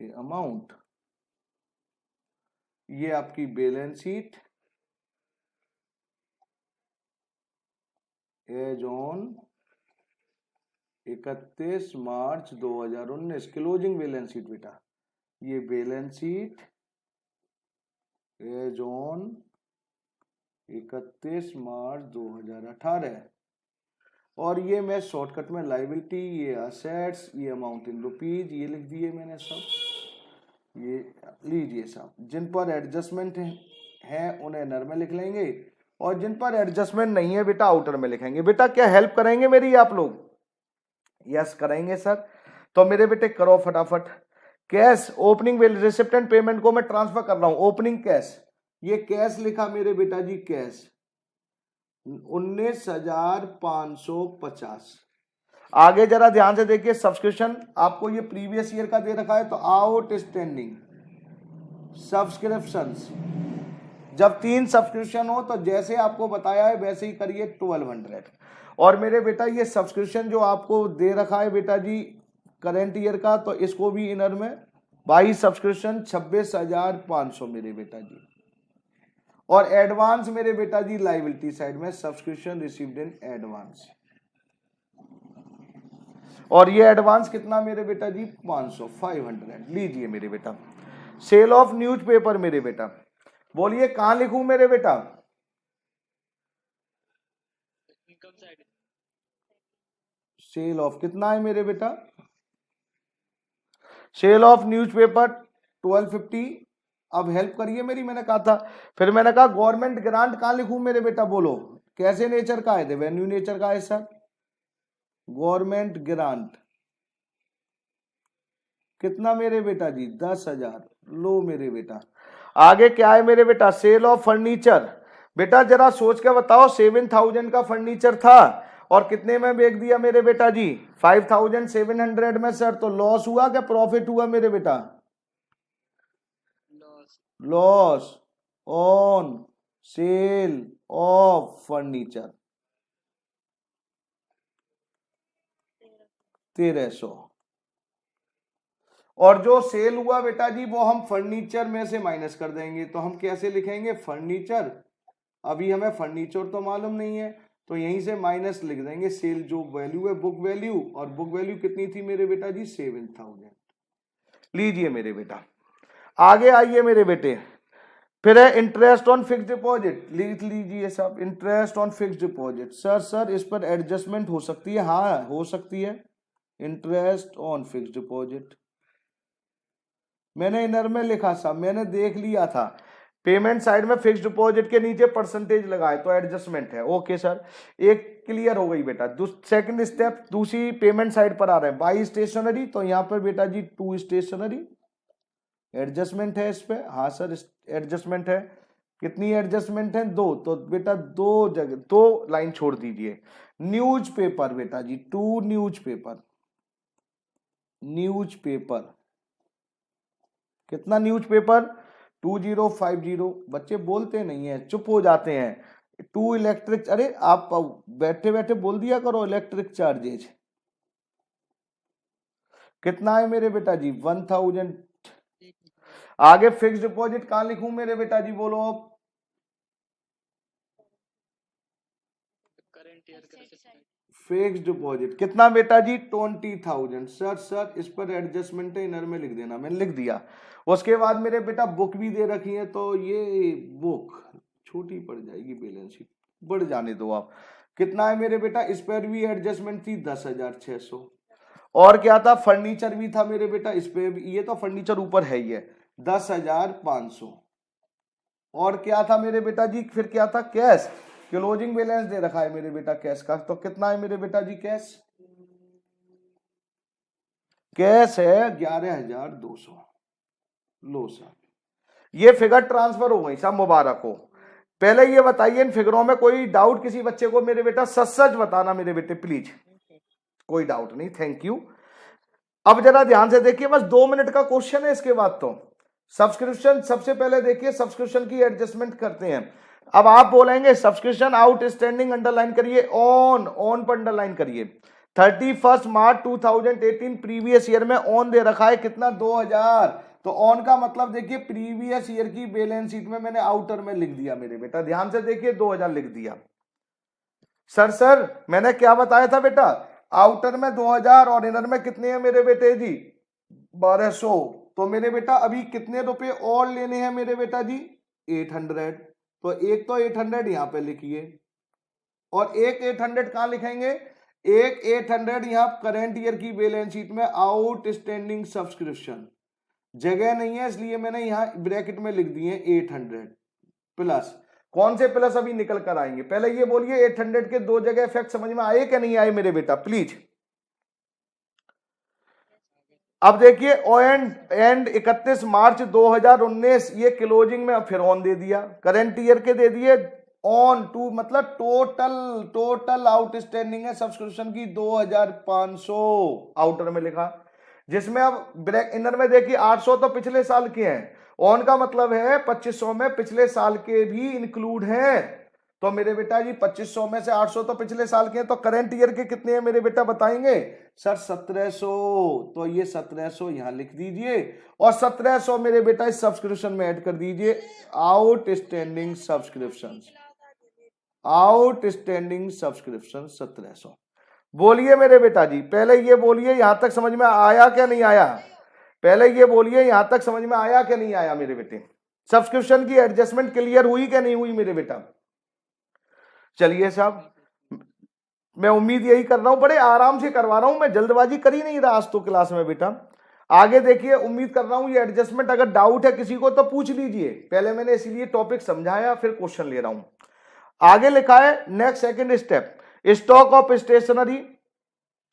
ये अमाउंट, ये आपकी balance sheet as on 31 March 2019, closing balance sheet बेटा। ये balance sheet as on 31 March 2018, और ये मैं शॉर्टकट में लाइबिलिटी, ये असेट्स, ये अमाउंट इन रुपीज, ये लिख दिए मैंने सब। ये लीजिए साहब, जिन पर एडजस्टमेंट है उन्हें इनर में लिख लेंगे, और जिन पर एडजस्टमेंट नहीं है बेटा आउटर में लिखेंगे। बेटा क्या हेल्प करेंगे मेरी आप लोग? यस करेंगे सर। तो मेरे बेटे करो फटाफट। Cash opening receipt and payment को मैं ट्रांसफर कर रहा हूं, ओपनिंग कैश, ये कैश लिखा मेरे बेटा जी, कैश 19,550। आगे जरा ध्यान से देखिए, सब्सक्रिप्शन आपको ये प्रीवियस ईयर का दे रखा है, तो आउटस्टैंडिंग सब्सक्रिप्शंस, जब 3 सब्सक्रिप्शन हो तो जैसे आपको बताया है वैसे ही करिए 1200। और मेरे बेटा ये सब्सक्रिप्शन जो आपको दे रखा है बेटा जी करेंट ईयर का, तो इसको भी इनर में 22 सब्सक्रिप्शन 26,500 मेरे बेटा जी। और एडवांस मेरे बेटा जी लाइबिलिटी साइड में सब्सक्रिप्शन रिसीव्ड इन एडवांस, और ये एडवांस कितना मेरे बेटा जी 500 लीजिए मेरे बेटा। सेल ऑफ न्यूज़पेपर मेरे बेटा, बोलिए कहां लिखूं मेरे बेटा? सेल ऑफ कितना है मेरे बेटा? Sale of newspaper 1250। अब हेल्प करिए मेरी, मैंने कहा था, फिर मैंने कहा गवर्नमेंट ग्रांट कहां लिखूं मेरे बेटा, बोलो कैसे नेचर का है? रेवेन्यू नेचर का है सर। गवर्नमेंट ग्रांट कितना मेरे बेटा जी 10,000, लो मेरे बेटा। आगे क्या है मेरे बेटा? सेल ऑफ फर्नीचर, बेटा जरा सोच के बताओ, 7,000 का फर्नीचर था और कितने में बेच दिया मेरे बेटा जी? 5,700 में सर। तो लॉस हुआ क्या प्रॉफिट हुआ मेरे बेटा? Loss on sale of furniture 1,300, और जो सेल हुआ बेटा जी वो हम फर्नीचर में से माइनस कर देंगे। तो हम कैसे लिखेंगे? फर्नीचर, अभी हमें फर्नीचर तो मालूम नहीं है, तो यहीं से माइनस लिख देंगे सेल जो वैल्यू है बुक वैल्यू, और बुक वैल्यू कितनी थी मेरे बेटा जी 7,000। लीजिए मेरे बेटा, आगे आइए मेरे बेटे, फिर है इंटरेस्ट ऑन फिक्स डिपॉजिट, लिख लीजिए साहब। Interest on fix deposit, sir इस पर एडजस्टमेंट हो सकती है? हाँ हो सकती है। इंटरेस्ट ऑन फिक्स डिपॉजिट मैंने इनर में लिखा साहब, मैंने देख लिया था। पेमेंट साइड में फिक्स डिपॉजिट के नीचे परसेंटेज लगाए तो एडजस्टमेंट है। ओके सर, एक क्लियर हो गई बेटा। सेकंड स्टेप दूसरी पेमेंट साइड पर आ रहा है, बाई स्टेशनरी, तो यहाँ पर बेटा जी 2 स्टेशनरी एडजस्टमेंट है इस पे। हाँ सर एडजस्टमेंट है। कितनी एडजस्टमेंट है? 2, तो बेटा 2 जगह 2 लाइन छोड़ दीजिए। न्यूज पेपर बेटा जी 2 न्यूज पेपर, न्यूज पेपर कितना? News paper 2050। बच्चे बोलते नहीं है, चुप हो जाते हैं। 2 इलेक्ट्रिक, अरे आप बैठे बैठे बोल दिया करो। इलेक्ट्रिक चार्जेज कितना है मेरे बेटा जी 1,000। आगे फिक्स डिपॉजिट कहां लिखूं मेरे बेटा जी, बोलो आप? फिक्स डिपॉजिट कितना बेटा जी 20,000। सर इस पर एडजस्टमेंट है, इनर में लिख देना, मैंने लिख दिया। उसके बाद मेरे बेटा बुक भी दे रखी है, तो ये बुक छोटी पड़ जाएगी, बैलेंस शीट बढ़ जाने दो आप। कितना है मेरे बेटा? इस पर भी एडजस्टमेंट थी 10,600। और क्या था? फर्नीचर भी था मेरे बेटा इस पे भी, ये तो फर्नीचर ऊपर है ही है, 10,500। और क्या था मेरे बेटा जी? फिर क्या था? कैश, क्लोजिंग बैलेंस दे रखा है मेरे बेटा कैश का, तो कितना है मेरे बेटा जी कैश? कैश है 11,200। लो सर, ये फिगर ट्रांसफर हो गई साहब, मुबारक हो। पहले ये बताइए इन फिगरों में कोई डाउट किसी बच्चे को मेरे बेटा, सच सच बताना मेरे बेटे प्लीज, कोई डाउट नहीं, थैंक यू। अब जरा ध्यान से देखिए, बस 2 मिनट का क्वेश्चन है, इसके बाद तो सब्सक्रिप्शन सबसे पहले देखिए, सब्सक्रिप्शन की एडजस्टमेंट करते हैं। अब आप बोलेंगे सब्सक्रिप्शन आउटस्टैंडिंग अंडरलाइन करिए, ऑन पर अंडरलाइन करिए। 31 मार्च 2018 प्रीवियस ईयर में ऑन दे रखा है कितना, 2000। तो ऑन का मतलब देखिए प्रीवियस ईयर की बैलेंस शीट में मैंने आउटर में लिख दिया मेरे बेटा, ध्यान से देखिए 2000 लिख दिया। सर मैंने क्या बताया था बेटा, आउटर में 2000 और इनर में कितने हैं मेरे बेटे जी, 1200। तो मेरे बेटा अभी कितने रुपए और लेने हैं मेरे बेटा जी, 800। तो एक तो 800 यहां पे लिखिए, और एक 800 कहां लिखेंगे, एक 800 यहां करेंट ईयर की बैलेंस शीट में आउटस्टैंडिंग सब्सक्रिप्शन, जगह नहीं है इसलिए मैंने यहां ब्रैकेट में लिख दिए 800 प्लस, कौन से प्लस अभी निकल कर आएंगे। पहले ये बोलिए 800 के दो जगह इफेक्ट समझ में आए क्या नहीं आए मेरे बेटा प्लीज। अब देखिए एंड 31 मार्च 2019, ये क्लोजिंग में फिर ऑन दे दिया, करेंट ईयर के दे दिए ऑन टू, मतलब टोटल आउटस्टैंडिंग है सब्सक्रिप्शन की 2500 आउटर में लिखा, जिसमें अब ब्रैक इनर में देखिए 800 तो पिछले साल के हैं, ऑन का मतलब है 2500 में पिछले साल के भी इंक्लूड हैं। तो मेरे बेटा जी 2500 में से 800 तो पिछले साल के हैं, तो करंट ईयर के कितने हैं मेरे बेटा बताएंगे सर, 1700। तो ये 1700 यहां लिख दीजिए, और 1700 मेरे बेटा इस सब्सक्रिप्शन में ऐड कर दीजिए, आउटस्टैंडिंग सब्सक्रिप्शन, आउटस्टैंडिंग सब्सक्रिप्शन 1700। बोलिए मेरे बेटा जी, पहले ये बोलिए यहां तक समझ में आया क्या नहीं आया, पहले ये बोलिए यहां तक समझ में आया क्या नहीं आया मेरे बेटे, सब्सक्रिप्शन की एडजस्टमेंट क्लियर हुई क्या नहीं हुई मेरे बेटा। चलिए साहब, मैं उम्मीद यही कर रहा हूं, बड़े आराम से करवा रहा हूं, मैं जल्दबाजी कर ही नहीं रहा आज तो क्लास में बेटा। आगे देखिए, उम्मीद कर रहा हूं ये एडजस्टमेंट, अगर डाउट है किसी को तो पूछ लीजिए, पहले मैंने इसीलिए टॉपिक समझाया फिर क्वेश्चन ले रहा हूं। आगे लिखा है next second step, stock of stationery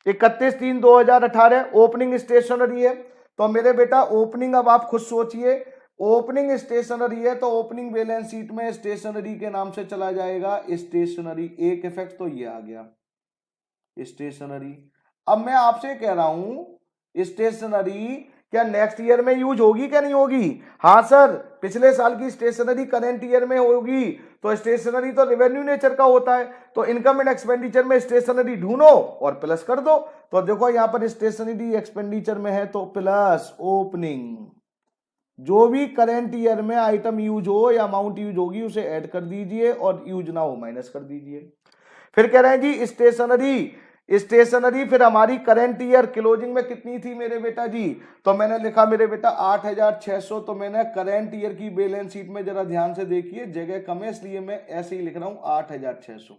31/3/2018 opening stationery है। तो मेरे बेटा ओपनिंग, अब आप खुद सोचिए, ओपनिंग स्टेशनरी है तो ओपनिंग बैलेंस शीट में स्टेशनरी के नाम से चला जाएगा स्टेशनरी, एक इफेक्ट तो ये आ गया स्टेशनरी। अब मैं आपसे कह रहा हूं स्टेशनरी क्या नेक्स्ट ईयर में यूज होगी क्या नहीं होगी, हाँ सर, पिछले साल की स्टेशनरी करंट ईयर में होगी, तो स्टेशनरी तो रेवेन्यू नेचर का होता है, तो इनकम एंड एक्सपेंडिचर में स्टेशनरी ढूंढो और प्लस कर दो। तो देखो यहां पर स्टेशनरी एक्सपेंडिचर में है तो प्लस ओपनिंग, जो भी करंट ईयर में आइटम यूज हो या अमाउंट यूज होगी उसे ऐड कर दीजिए, और यूज ना हो माइनस कर दीजिए। फिर कह रहे हैं जी स्टेशनरी फिर हमारी करंट ईयर क्लोजिंग में कितनी थी मेरे बेटा जी, तो मैंने लिखा मेरे बेटा 8600। तो मैंने करंट ईयर की बैलेंस शीट में जरा ध्यान से देखिए, जगह कम है इसलिए मैं ऐसे ही लिख रहा हूं 8600।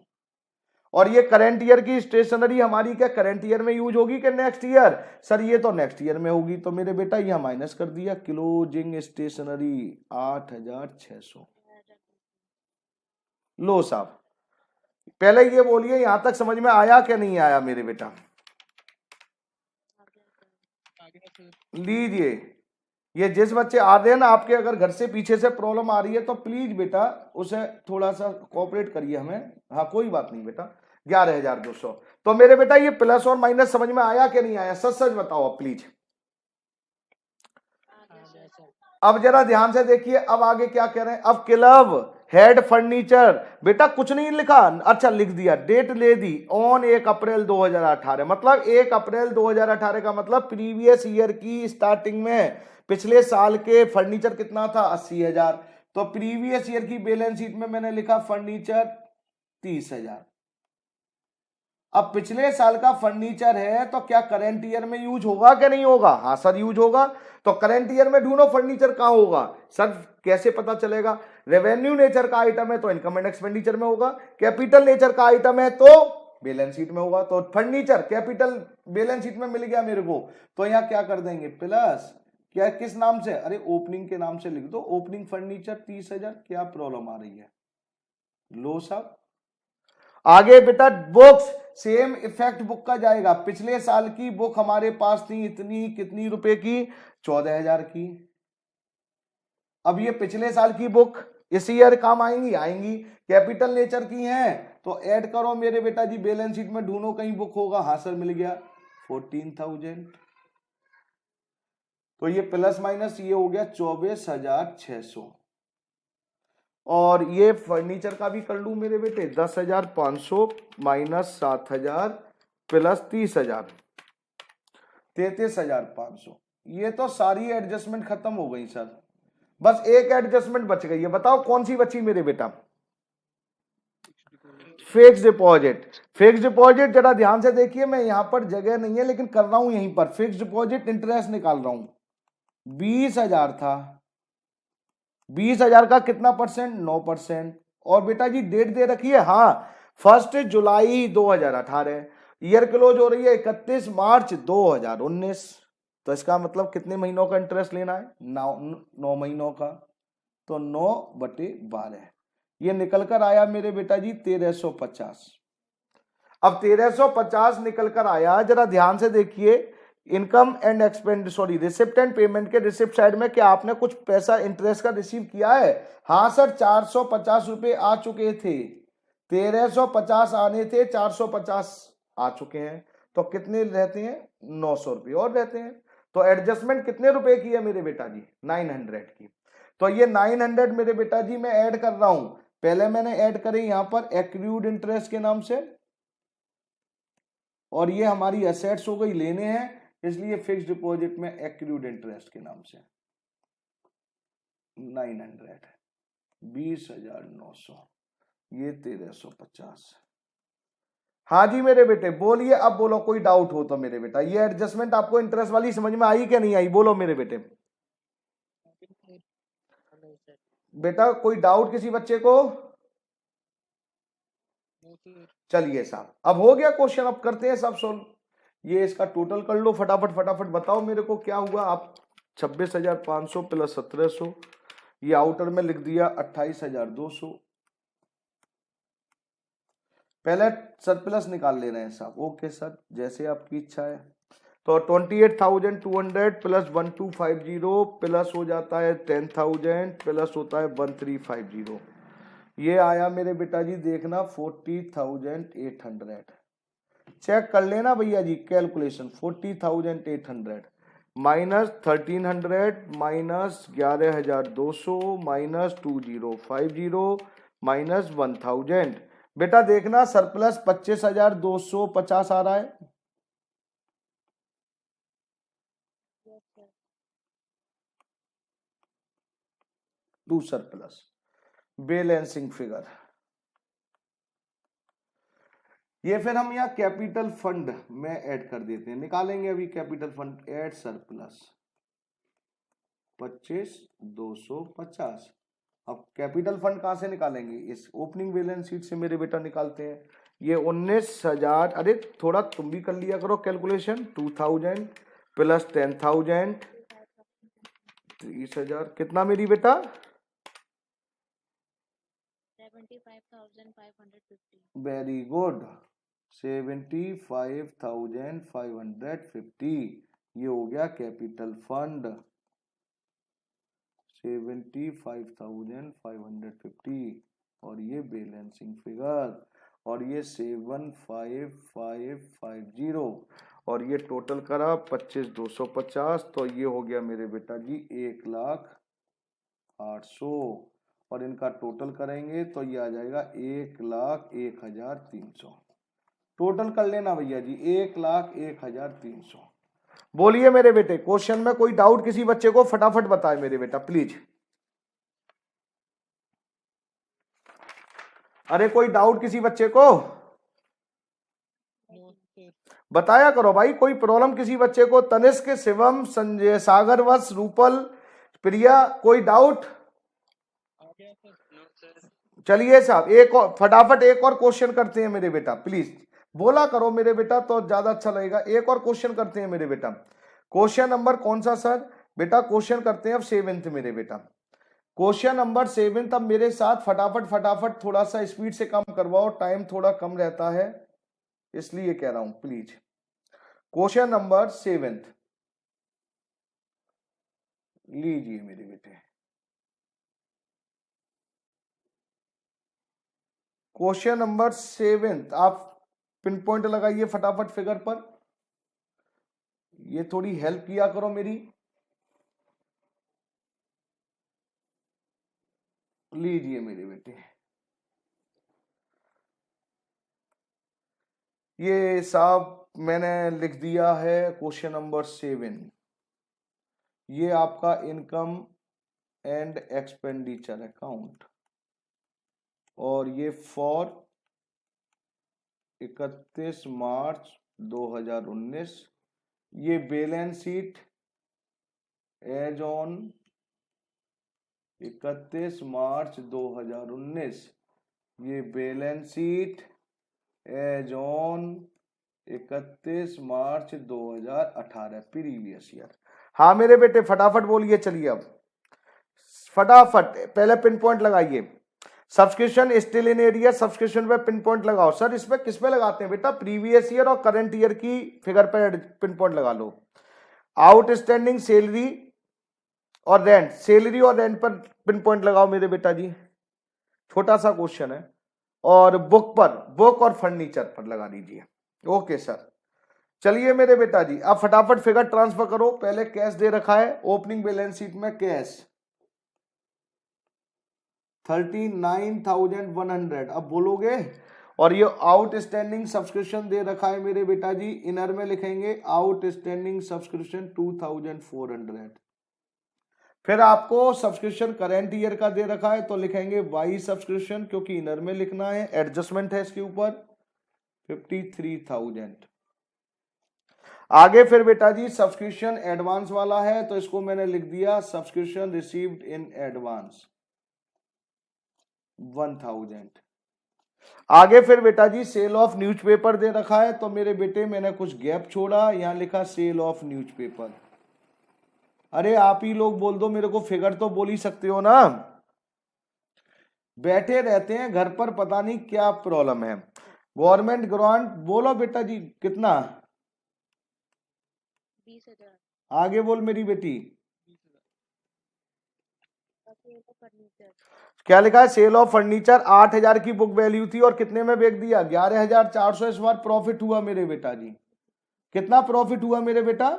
और ये करंट ईयर की स्टेशनरी हमारी क्या करंट ईयर में यूज होगी क्या नेक्स्ट ईयर, सर ये तो नेक्स्ट ईयर में होगी, तो मेरे बेटा यहां माइनस कर दिया, क्लोजिंग स्टेशनरी 8600। लो साहब, पहले ये बोलिए यहां तक समझ में आया क्या नहीं आया मेरे बेटा, लीजिए। ये जिस बच्चे आ रहे हैं ना आपके, अगर घर से पीछे से प्रॉब्लम आ रही है तो प्लीज बेटा उसे थोड़ा सा कोऑपरेट करिए हमें, हाँ कोई बात नहीं बेटा। 11,200। तो मेरे बेटा ये प्लस और माइनस समझ में आया क्या नहीं आया, सच सच बताओ अब प्लीज। अब जरा ध्यान से देखिए, अब आगे क्या कह रहे हैं, अब क्लब हेड फर्नीचर, बेटा कुछ नहीं लिखा, अच्छा लिख दिया, डेट ले दी ऑन 1 अप्रैल 2018, मतलब 1 अप्रैल 2018 का मतलब प्रीवियस ईयर की स्टार्टिंग में पिछले साल के फर्नीचर कितना था 80,000। तो प्रीवियस ईयर की बैलेंस शीट में मैंने लिखा फर्नीचर 30,000। अब पिछले साल का फर्नीचर है तो क्या करंट ईयर में यूज होगा क्या नहीं होगा, हाँ सर यूज होगा। तो करंट ईयर में ढूंढो फर्नीचर कहां होगा, सर कैसे पता चलेगा, रेवेन्यू नेचर का आइटम है तो इनकम एंड एक्सपेंडिचर में होगा, कैपिटल नेचर का आइटम है तो बैलेंस शीट में होगा। तो फर्नीचर कैपिटल बैलेंस शीट में मिल गया मेरे को, तो यहां क्या कर देंगे प्लस, क्या किस नाम से, अरे ओपनिंग के नाम से लिख दो, ओपनिंग फर्नीचर 30,000, क्या प्रॉब्लम आ रही है। लो साहब, आगे बेटा बुक्स सेम इफेक्ट बुक का जाएगा। पिछले साल की बुक हमारे पास थी इतनी, कितनी रुपए की, 14,000 की। अब ये पिछले साल की बुक इस ईयर काम आएंगी, आएंगी, कैपिटल नेचर की हैं, तो ऐड करो मेरे बेटा जी, बैलेंस शीट में ढूंढो कहीं बुक होगा। हाँ सर मिल गया 14,000। तो ये प्लस माइनस ये हो गया 24,600। और ये फर्नीचर का भी कर लू मेरे बेटे, 10,500 माइनस 7,000 प्लस 30,000, 33,500। ये तो सारी एडजस्टमेंट खत्म हो गई सर, बस एक एडजस्टमेंट बच गई है। बताओ कौन सी बची मेरे बेटा? Fix deposit. फिक्स डिपॉजिट जरा ध्यान से देखिए, मैं यहां पर जगह नहीं है लेकिन कर रहा हूं यहीं पर। फिक्स डिपॉजिट इंटरेस्ट निकाल रहा हूं, 20,000 था। 20,000 का कितना परसेंट? 9%। और बेटा जी डेट दे रखी है, हाँ 1 जुलाई 2018। ईयर क्लोज हो रही है 31 मार्च 2019। तो इसका मतलब कितने महीनों का इंटरेस्ट लेना है? 9 महीनों का। तो 9/12 ये निकल कर आया मेरे बेटा जी 1350। अब 1350 निकल कर आया, जरा ध्यान से देखिए, income and expand sorry receipt and payment के रिसिप्ट साइड में क्या आपने कुछ पैसा इंटरेस्ट का रिसीव किया है? हाँ सर 450 रुपए आ चुके थे, 1350 आने थे, 450 आ चुके हैं। तो कितने रहते हैं? 900 रुपये और रहते हैं। तो एडजस्टमेंट कितने रुपए की है मेरे बेटा जी? 900 की। तो ये 900 मेरे बेटा जी मैं ऐड कर रहा हूं। पहले मैंने ऐड करे यहां पर एक्रूड इंटरेस्ट के नाम से, और ये हमारी एसेट्स हो गई, लेने हैं, इसलिए फिक्स डिपॉजिट में एक्रूड इंटरेस्ट के नाम से 900, 20,900, ये 1350। हाँ जी मेरे बेटे बोलिए, अब बोलो कोई डाउट हो तो मेरे बेटा। ये एडजस्टमेंट आपको इंटरेस्ट वाली समझ में आई क्या नहीं आई? बोलो मेरे बेटे। बेटा कोई डाउट किसी बच्चे को? चलिए साहब अब हो गया क्वेश्चन, अब करते हैं सब सोल्व। ये इसका टोटल कर लो फटाफट फटाफट, बताओ मेरे को क्या हुआ। आप 26,500 प्लस 1,700, ये आउटर में लिख दिया 28,200। पहले सरप्लस निकाल ले रहे हैं साहब। ओके सर जैसे आपकी इच्छा है। तो 28,200 प्लस 1250 प्लस हो जाता है 10,000 प्लस होता है 1350। ये आया मेरे बेटा जी देखना 40,800। चेक कर लेना भैया जी calculation. 40,800 minus 1,300 minus 11,200 minus 2050 minus 1,000। बेटा देखना सरप्लस 25,250 आ रहा है। To surplus balancing figure. ये फिर हम यहाँ कैपिटल फंड में ऐड कर देते हैं, निकालेंगे अभी कैपिटल फंड। Add surplus 25,250। अब कैपिटल फंड कहां से निकालेंगे? इस ओपनिंग बैलेंस शीट से मेरे बेटा निकालते हैं। ये 19,000, अरे थोड़ा तुम भी कर लिया करो कैलकुलेशन। 2,000 प्लस 10,000 30,000 कितना मेरी बेटा? 75,550। Very good 75,550। ये हो गया कैपिटल फंड 75,550। और ये बैलेंसिंग फिगर, और ये 75550, और ये टोटल करा 25,250। तो ये हो गया मेरे बेटा जी 1,08,000। और इनका टोटल करेंगे तो ये आ जाएगा 1,01,300। टोटल कर लेना भैया जी 1,01,300। बोलिए मेरे बेटे क्वेश्चन में कोई डाउट किसी बच्चे को? फटाफट बताए मेरे बेटा प्लीज। अरे कोई डाउट किसी बच्चे को? बताया करो भाई, कोई प्रॉब्लम किसी बच्चे को? तनिष्क, शिवम, संजय, सागर, वश, रूपल, प्रिया, कोई डाउट? चलिए साहब एक और फटाफट एक और क्वेश्चन करते हैं मेरे बेटा, प्लीज बोला करो मेरे बेटा तो ज्यादा अच्छा लगेगा। एक और क्वेश्चन करते हैं मेरे बेटा। क्वेश्चन नंबर कौन सा सर? बेटा क्वेश्चन करते हैं अब 7th मेरे बेटा। क्वेश्चन नंबर 7 अब मेरे साथ फटाफट फटाफट थोड़ा सा स्पीड से काम करवाओ, टाइम थोड़ा कम रहता है। इसलिए कह रहा हूं प्लीज। क्वेश्चन नंबर 7 लीजिए मेरे बेटे। क्वेश्चन नंबर 7 आप पिन पॉइंट लगाइए फटाफट फिगर पर, ये थोड़ी हेल्प किया करो मेरी। लीजिए मेरे बेटे, ये साहब मैंने लिख दिया है क्वेश्चन नंबर 7। ये आपका इनकम एंड एक्सपेंडिचर अकाउंट, और ये फॉर 31 मार्च 2019। ये balance sheet as on 31 March 2019। ये balance sheet as on 31 March 2018 previous year. हाँ मेरे बेटे फटाफट बोलिए, चलिए अब फटाफट पहले पिन पॉइंट लगाइए। Subscription still in arrear, subscription पे पिन पॉइंट लगाओ। सर इस पे किस पे लगाते हैं बेटा? प्रीवियस ईयर और करंट ईयर की फिगर पे पिन पॉइंट लगा लो। आउटस्टैंडिंग सैलरी और रेंट, सैलरी और रेंट पर पिन पॉइंट लगाओ मेरे बेटा जी, छोटा सा क्वेश्चन है। और बुक पर, बुक और फर्नीचर पर लगा दीजिए। ओके सर, चलिए मेरे बेटा जी अब फटाफट फिगर ट्रांसफर करो। पहले कैश दे रखा है ओपनिंग बैलेंस शीट में, कैश 39,100, अब बोलोगे। और ये आउटस्टैंडिंग सब्सक्रिप्शन दे रखा है मेरे बेटा जी, इनर में लिखेंगे आउटस्टैंडिंग सब्सक्रिप्शन 2,400। फिर आपको सब्सक्रिप्शन करंट ईयर का दे रखा है तो लिखेंगे वाई सब्सक्रिप्शन, क्योंकि इनर में लिखना है, एडजस्टमेंट है इसके ऊपर 53,000। आगे फिर बेटा जी सब्सक्रिप्शन एडवांस वाला है तो इसको मैंने लिख दिया सब्सक्रिप्शन रिसीव्ड इन एडवांस 1,000। आगे फिर बेटा जी सेल ऑफ न्यूज़पेपर दे रखा है तो मेरे बेटे मैंने कुछ गैप छोड़ा, यहां लिखा सेल ऑफ न्यूज़पेपर। अरे आप ही लोग बोल दो मेरे को, फिगर तो बोल ही सकते हो ना, बैठे रहते हैं घर पर, पता नहीं क्या प्रॉब्लम है। गवर्नमेंट ग्रांट बोलो बेटा जी, कितना? 20,000। आगे बोल मेरी बेटी। क्या लिखा है? सेल ऑफ फर्नीचर 8,000 की बुक वैल्यू थी और कितने में बेच दिया? 11,400। इस बार प्रॉफिट हुआ मेरे बेटा जी, कितना प्रॉफिट हुआ मेरे बेटा?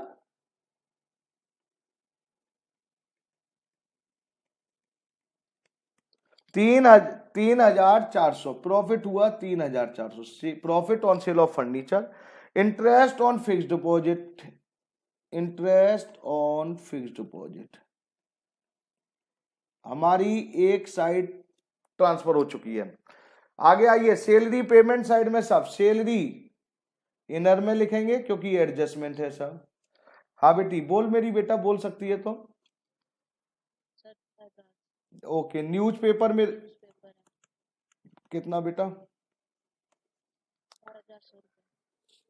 3,400 प्रॉफिट हुआ, 3,400 profit on sale of furniture. Interest on fixed deposit, interest on fixed deposit हमारी एक साइड ट्रांसफर हो चुकी है। आगे आइए सैलरी पेमेंट साइड में, सब सैलरी इनर में लिखेंगे क्योंकि एडजस्टमेंट है सब। हाँ बेटी बोल मेरी बेटा, बोल सकती है तो। ओके न्यूज़पेपर में कितना बेटा?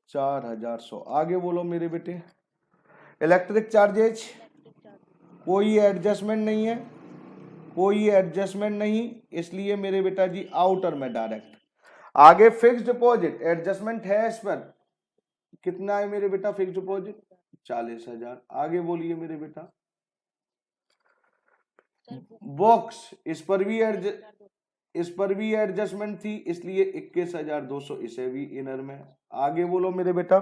4,100। आगे बोलो मेरे बेटे। इलेक्ट्रिक चार्जेज कोई एडजस्टमेंट नहीं है, कोई एडजस्टमेंट नहीं, इसलिए मेरे बेटा जी आउटर में डायरेक्ट। आगे फिक्स्ड डिपॉजिट एडजस्टमेंट है इस पर, कितना है मेरे बेटा फिक्स्ड डिपॉजिट? 40,000। आगे बोलिए मेरे बेटा। बॉक्स इस पर भी एडजस्टमेंट थी इसलिए 21,200, इसे भी इनर में। आगे बोलो मेरे बेटा।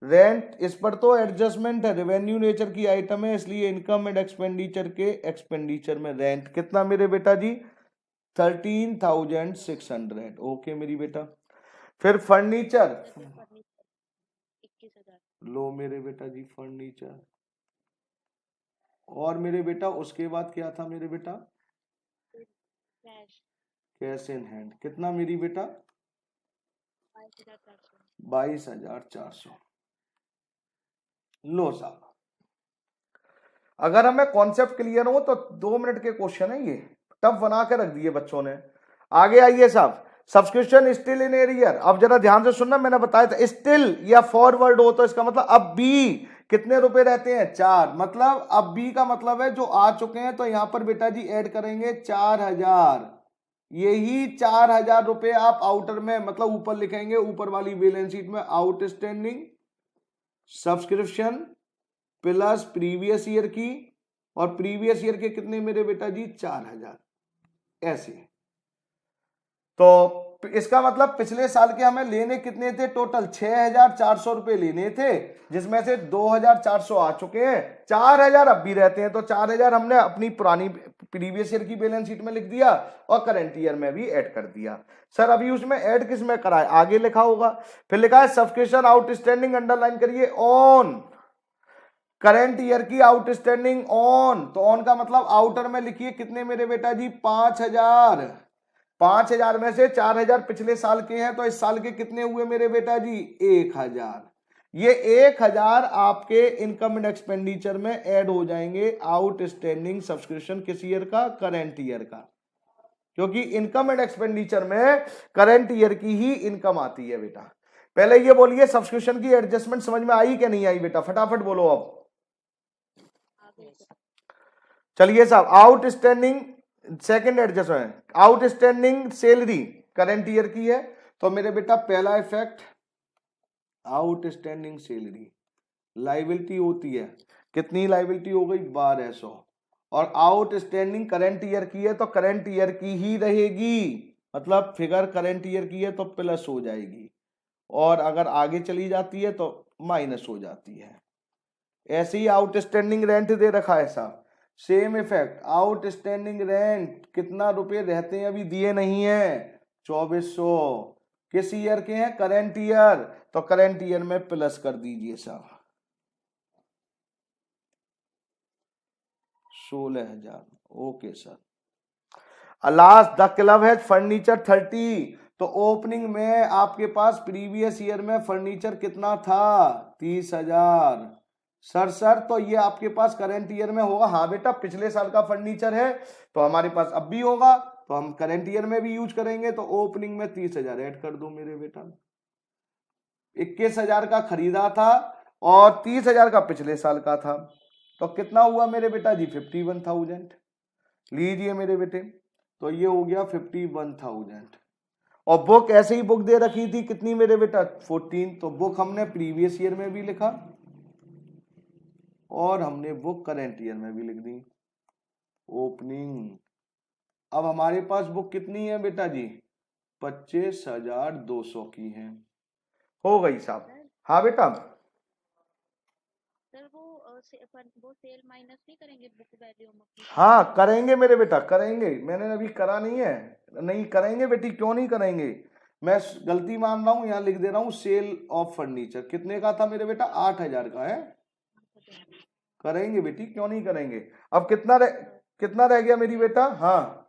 रेंट इस पर तो एडजस्टमेंट है, रेवेन्यू नेचर की आइटम है इसलिए इनकम एंड एक्सपेंडिचर के एक्सपेंडिचर में रेंट कितना मेरे बेटा जी? 13,600। ओके मेरी बेटा। फिर फर्नीचर लो मेरे बेटा जी फर्नीचर। और मेरे बेटा उसके बाद क्या था मेरे बेटा? कैश इन हैंड कितना मेरी बेटा? 22,400। लो साहब, अगर हमें कॉन्सेप्ट क्लियर हो तो 2 मिनट के क्वेश्चन है ये, टफ बना के रख दिए बच्चों ने। आगे आइए साहब, सब्सक्रिप्शन स्टिल इन एरियर। अब जरा ध्यान से सुनना, मैंने बताया था स्टिल या फॉरवर्ड हो तो इसका मतलब अब भी कितने रुपए रहते हैं? 4। मतलब अब बी का मतलब है जो आ चुके हैं, तो यहां पर बेटा जी ऐड करेंगे 4,000। यही 4,000 रुपए आप आउटर में मतलब ऊपर लिखेंगे, ऊपर वाली बैलेंस शीट में outstanding subscription plus previous year की, और प्रीवियस ईयर के कितने मेरे बेटा जी 4,000 ऐसे। तो इसका मतलब पिछले साल के हमें लेने कितने थे, टोटल 6,400 रुपए लेने थे, जिसमें से 2,400 आ चुके हैं, 4,000 अब भी रहते हैं, तो 4,000 हमने अपनी पुरानी प्रीवियस ईयर की बैलेंस शीट में लिख दिया और करंट ईयर में भी ऐड कर दिया। सर अभी उसमें ऐड किस में करा है, आगे लिखा होगा। फिर लिखा है सब्सक्रिप्शन आउटस्टैंडिंग, अंडरलाइन करिए ऑन करंट ईयर की आउटस्टैंडिंग ऑन, तो ऑन का मतलब आउटर में लिखिए कितने मेरे बेटा जी 5,000, 5,000 में से 4,000 पिछले साल के हैं, तो इस साल के कितने हुए मेरे बेटा जी 1,000। ये 1,000 आपके इनकम एंड एक्सपेंडिचर में ऐड हो जाएंगे, आउटस्टैंडिंग सब्सक्रिप्शन किस ईयर का, करंट ईयर का, क्योंकि इनकम एंड एक्सपेंडिचर में करंट ईयर की ही इनकम आती है बेटा। पहले ये बोलिए सब्सक्रिप्शन की एडजस्टमेंट समझ में आई कि नहीं आई बेटा, फटाफट बोलो अब। चलिए साहब, outstanding second adjustment, outstanding salary current year की है, तो मेरे बेटा पहला इफेक्ट आउटस्टैंडिंग सैलरी लायबिलिटी होती है, कितनी लायबिलिटी हो गई 1,200, और आउटस्टैंडिंग करंट ईयर की है तो करंट ईयर की ही रहेगी, मतलब फिगर करंट ईयर की है तो प्लस हो जाएगी, और अगर आगे चली जाती है तो माइनस हो जाती है। ऐसे ही आउटस्टैंडिंग रेंट दे रखा है साहब, सेम इफेक्ट, आउटस्टैंडिंग रेंट कितना रुपए रहते हैं अभी दिए नहीं है 2,400, किस ईयर के हैं, करंट ईयर, तो करंट ईयर में प्लस कर दीजिए साहब 16,000। Okay sir. Last the club है फर्नीचर 30, तो ओपनिंग में आपके पास प्रीवियस ईयर में फर्नीचर कितना था 30,000। सर तो ये आपके पास करंट ईयर में होगा, हाँ बेटा पिछले साल का फर्नीचर है तो हमारे पास अब भी होगा, तो हम करंट ईयर में भी यूज करेंगे, तो ओपनिंग में 30,000 ऐड कर दो मेरे बेटा। 21,000 का खरीदा था और 30,000 का पिछले साल का था, तो कितना हुआ मेरे बेटा जी 51,000। लीजिए मेरे बेटे, तो ये हो गया 51,000, और बुक ऐसे ही बुक दे रखी थी कितनी मेरे बेटा 14, तो बुक हमने प्रीवियस ईयर में भी लिखा और हमने बुक करंट ईयर में भी लिख दी ओपनिंग। अब हमारे पास बुक कितनी है बेटा जी 25,200 की है, हो गई साहब। हाँ बेटा सर वो सेल माइनस नहीं करेंगे बुक वैल्यू में? हाँ करेंगे मेरे बेटा, करेंगे, मैंने अभी करा नहीं है, नहीं करेंगे बेटी, क्यों नहीं करेंगे, मैं गलती मान रहा हूं, यहाँ लिख दे रहा हूं सेल ऑफ फर्नीचर कितने का था मेरे बेटा 8,000 का है, करेंगे बेटी क्यों नहीं करेंगे। अब कितना रह गया मेरी बेटा, हाँ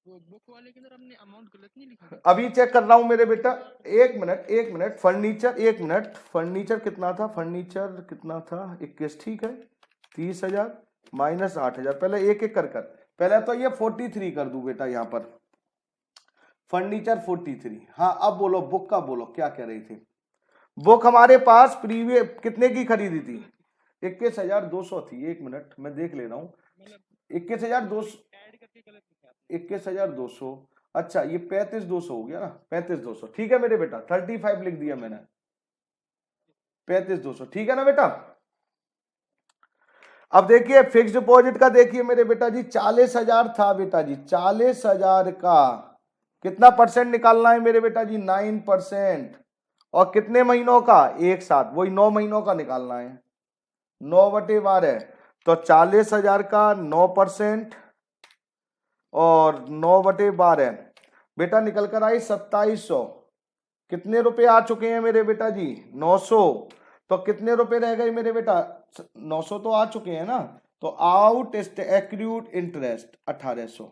वो बुक वाले के अंदर हमने अमाउंट गलत नहीं लिखा, अभी चेक कर रहा हूं मेरे बेटा, एक मिनट फर्नीचर, एक मिनट फर्नीचर कितना था, फर्नीचर कितना था 21, ठीक है 30,000 माइनस 8,000, पहले एक एक कर पहले तो ये 43 कर दूं बेटा, यहां पर फर्नीचर 43। हाँ अब बोलो बुक का बोलो क्या कह रही थी। बुक हमारे पास प्रीवियस कितने की खरीदी थी 21,200 थी, एक मिनट मैं देख ले रहा हूँ, 21,200, ऐड करके गलत लिखा। 21,200, अच्छा ये 35,200 हो गया ना, 35,200 ठीक है मेरे बेटा, 35 लिख दिया मैंने, 35,200 ठीक है ना बेटा। अब देखिए फिक्स डिपॉजिट का देखिए मेरे बेटा जी 40,000 था बेटा जी, 40,000 का कितना परसेंट निकालना है मेरे बेटा जी 9%, और कितने महीनों का एक साथ, वही 9 महीनों का निकालना है, 9/12, तो 40,000 का 9% और 9/12 बेटा निकल कर आई 2,700, कितने रुपए आ चुके हैं मेरे बेटा जी 900, तो कितने रुपए रह गए मेरे बेटा 900 तो आ चुके हैं ना, तो आउट एक्रूड इंटरेस्ट 1,800,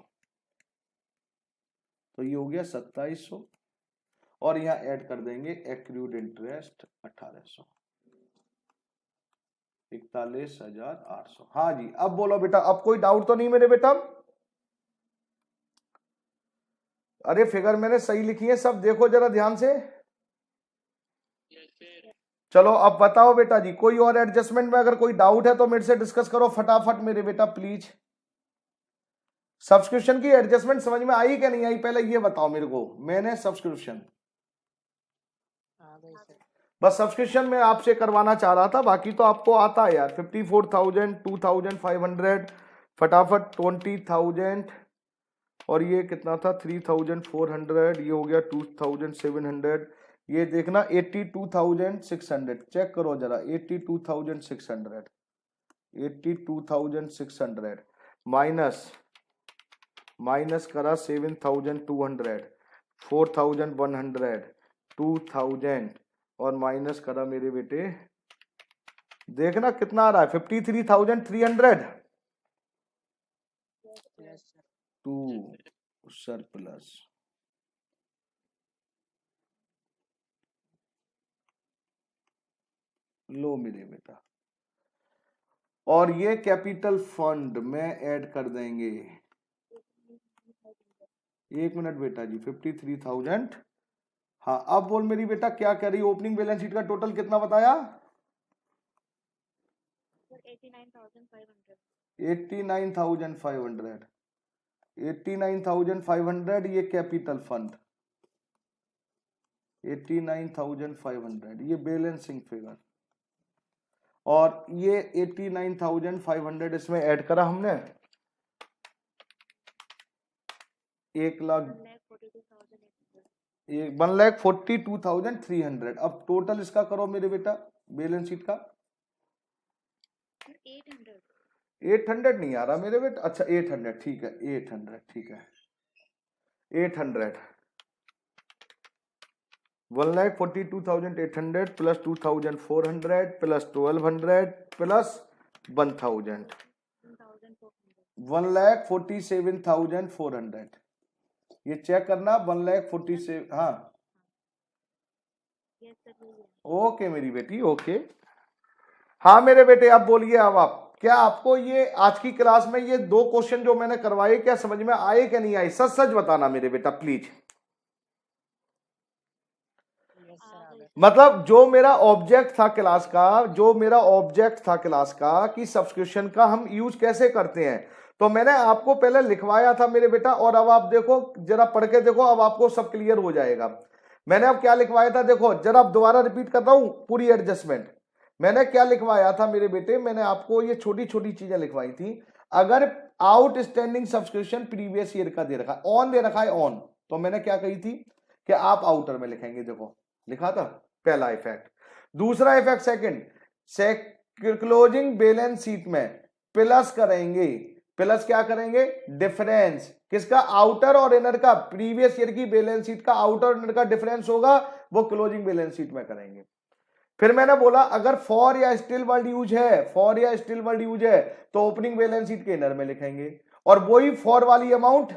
तो ये हो गया 2,700, और यहां ऐड कर देंगे एक्रूड इंटरेस्ट 1,800, 41,800। हाँ जी अब बोलो बेटा, अब कोई डाउट तो नहीं मेरे बेटा, अरे फिगर मैंने सही लिखी है सब, देखो जरा ध्यान से। चलो अब बताओ बेटा जी, कोई और एडजस्टमेंट में अगर कोई डाउट है तो मेरे से डिस्कस करो फटाफट मेरे बेटा प्लीज। सब्सक्रिप्शन की एडजस्टमेंट समझ में आई क्या नहीं आई, पहले ये बताओ मेरे को। मैंने सब्सक्रिप्शन आ गई सर। बस सब्सक्रिप्शन में आपसे करवाना चाह रहा था, बाकी तो आपको आता है यार। 54,000, 2,500, फटाफट 20,000, और ये कितना था 3,400, ये हो गया 2,700, ये देखना 82,600, चेक करो जरा 82,600, 82,600 माइनस करा 7,200, 4,100, 2,000 और माइनस करा मेरे बेटे, देखना कितना आ रहा है 53,300, यस सर। 2 सरप्लस। लो मेरे बेटा, और ये कैपिटल फंड में ऐड कर देंगे। एक मिनट बेटा जी, 53,000। हाँ अब बोल मेरी बेटा क्या कह रही, ओपनिंग बैलेंस शीट का टोटल कितना बताया? 89,500। 89,500, 89,500 ये कैपिटल फंड, 89,500 ये बैलेंसिंग फिगर, और ये 89,500 इसमें ऐड करा हमने 1,42,300। अब टोटल इसका करो मेरे बेटा बैलेंस शीट का। 800 नहीं आ रहा मेरे बेटा, अच्छा 800 ठीक है, 800 ठीक है, 800 1,42,800 प्लस 2,400 प्लस 1,200 प्लस 1,000, 1,47,400। ये चेक करना 1,47,000। हाँ ओके मेरी बेटी ओके। हाँ मेरे बेटे अब बोलिए, अब आप क्या आपको ये आज की क्लास में ये 2 क्वेश्चन जो मैंने करवाए क्या समझ में आए क्या नहीं आए, सच सच बताना मेरे बेटा प्लीज। यस सर आ गए। मतलब जो मेरा ऑब्जेक्ट था क्लास का, जो मेरा ऑब्जेक्ट था क्लास का कि सब्सक्रिप्शन का हम यूज कैसे करते हैं, तो मैंने आपको पहले लिखवाया था मेरे बेटा, और अब आप देखो जरा पढ़ के देखो, अब आपको सब क्लियर हो जाएगा। मैंने अब क्या लिखवाया था देखो जरा, अब दोबारा रिपीट करता हूं पूरी एडजस्टमेंट। मैंने क्या लिखवाया था मेरे बेटे, मैंने आपको ये छोटी छोटी चीजें लिखवाई थी। अगर आउटस्टैंडिंग सब्सक्रिप्शन प्रीवियस ईयर का दे रखा है, ऑन दे रखा है ऑन, तो मैंने क्या कही थी कि आप आउटर में लिखेंगे, देखो लिखा था पहला इफेक्ट। दूसरा effect second, closing balance sheet में प्लस करेंगे, प्लस क्या करेंगे डिफरेंस किसका, आउटर और इनर का, प्रीवियस ईयर की बैलेंस शीट का आउटर और इनर का डिफरेंस होगा वो क्लोजिंग बैलेंस शीट में करेंगे। फिर मैंने बोला अगर फॉर या स्टिल वर्ड यूज है, फॉर या स्टिल वर्ड यूज है तो ओपनिंग बैलेंस शीट के इनर में लिखेंगे, और वही फॉर वाली अमाउंट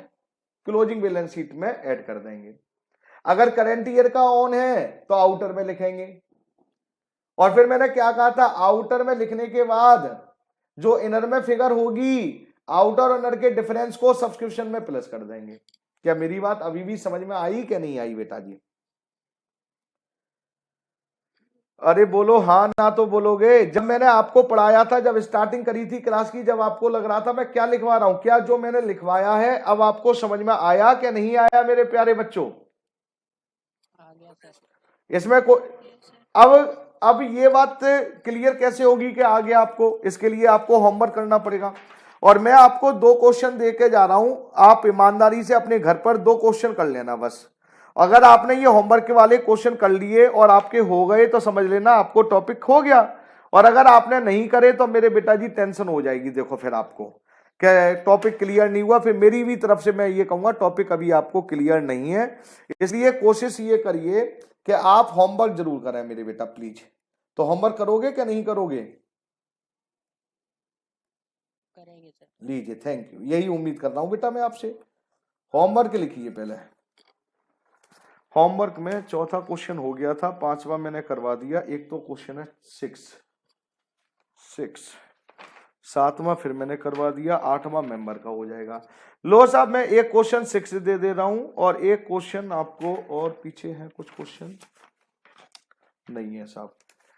क्लोजिंग बैलेंस शीट में ऐड कर देंगे। अगर करंट ईयर का ऑन है तो आउटर में लिखेंगे, और फिर मैंने क्या कहा था, आउटर में लिखने के बाद जो इनर में फिगर होगी आउटर और इनर के डिफरेंस को सब्सक्रिप्शन में प्लस कर देंगे। क्या मेरी बात अभी भी समझ में आई क्या नहीं आई बेटा जी? अरे बोलो हाँ ना तो बोलोगे। जब मैंने आपको पढ़ाया था, जब स्टार्टिंग करी थी क्लास की, जब आपको लग रहा था मैं क्या लिखवा रहा हूं, क्या जो मैंने लिखवाया है अब आपको समझ में आया क्या नहीं आया मेरे प्यारे बच्चों? आ गया सर। इसमें को अब ये बात क्लियर कैसे होगी कि आगे आपको, इसके लिए आपको होमवर्क करना पड़ेगा, और मैं आपको 2 क्वेश्चन दे के जा रहा हूं, आप ईमानदारी से अपने घर पर 2 क्वेश्चन कर लेना बस। अगर आपने ये होमवर्क के वाले क्वेश्चन कर लिए और आपके हो गए तो समझ लेना आपको टॉपिक हो गया, और अगर आपने नहीं करे तो मेरे बेटा जी टेंशन हो जाएगी। देखो फिर आपको क्या टॉपिक क्लियर नहीं हुआ, फिर मेरी भी तरफ से मैं ये कहूंगा टॉपिक अभी आपको क्लियर नहीं है। इसलिए कोशिश ये करिए कि आप होमवर्क जरूर करें मेरे बेटा प्लीज। तो होमवर्क करोगे क्या नहीं करोगे? करेंगे सर। लीजिए थैंक यू, यही उम्मीद कर रहा हूं बेटा मैं आपसे। होमवर्क लिखिए पहले। होमवर्क में चौथा क्वेश्चन हो गया था, 5वां मैंने करवा दिया। एक तो क्वेश्चन है 6, 7वां फिर मैंने करवा दिया, 8वां मेंबर का हो जाएगा। लो साहब मैं एक क्वेश्चन 6 दे रहा हूं, और एक क्वेश्चन आपको, और पीछे है कुछ क्वेश्चन नहीं है साहब।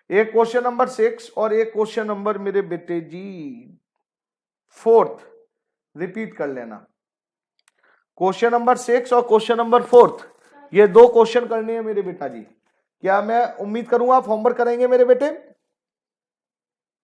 एक क्वेश्चन नंबर 6 और एक क्वेश्चन नंबर मेरे बेटे जी 4 रिपीट कर लेना। क्वेश्चन नंबर 6 और क्वेश्चन नंबर 4, ये 2 क्वेश्चन करने हैं मेरे बेटा जी। क्या मैं उम्मीद करूंगा आप होमवर्क करेंगे मेरे बेटे?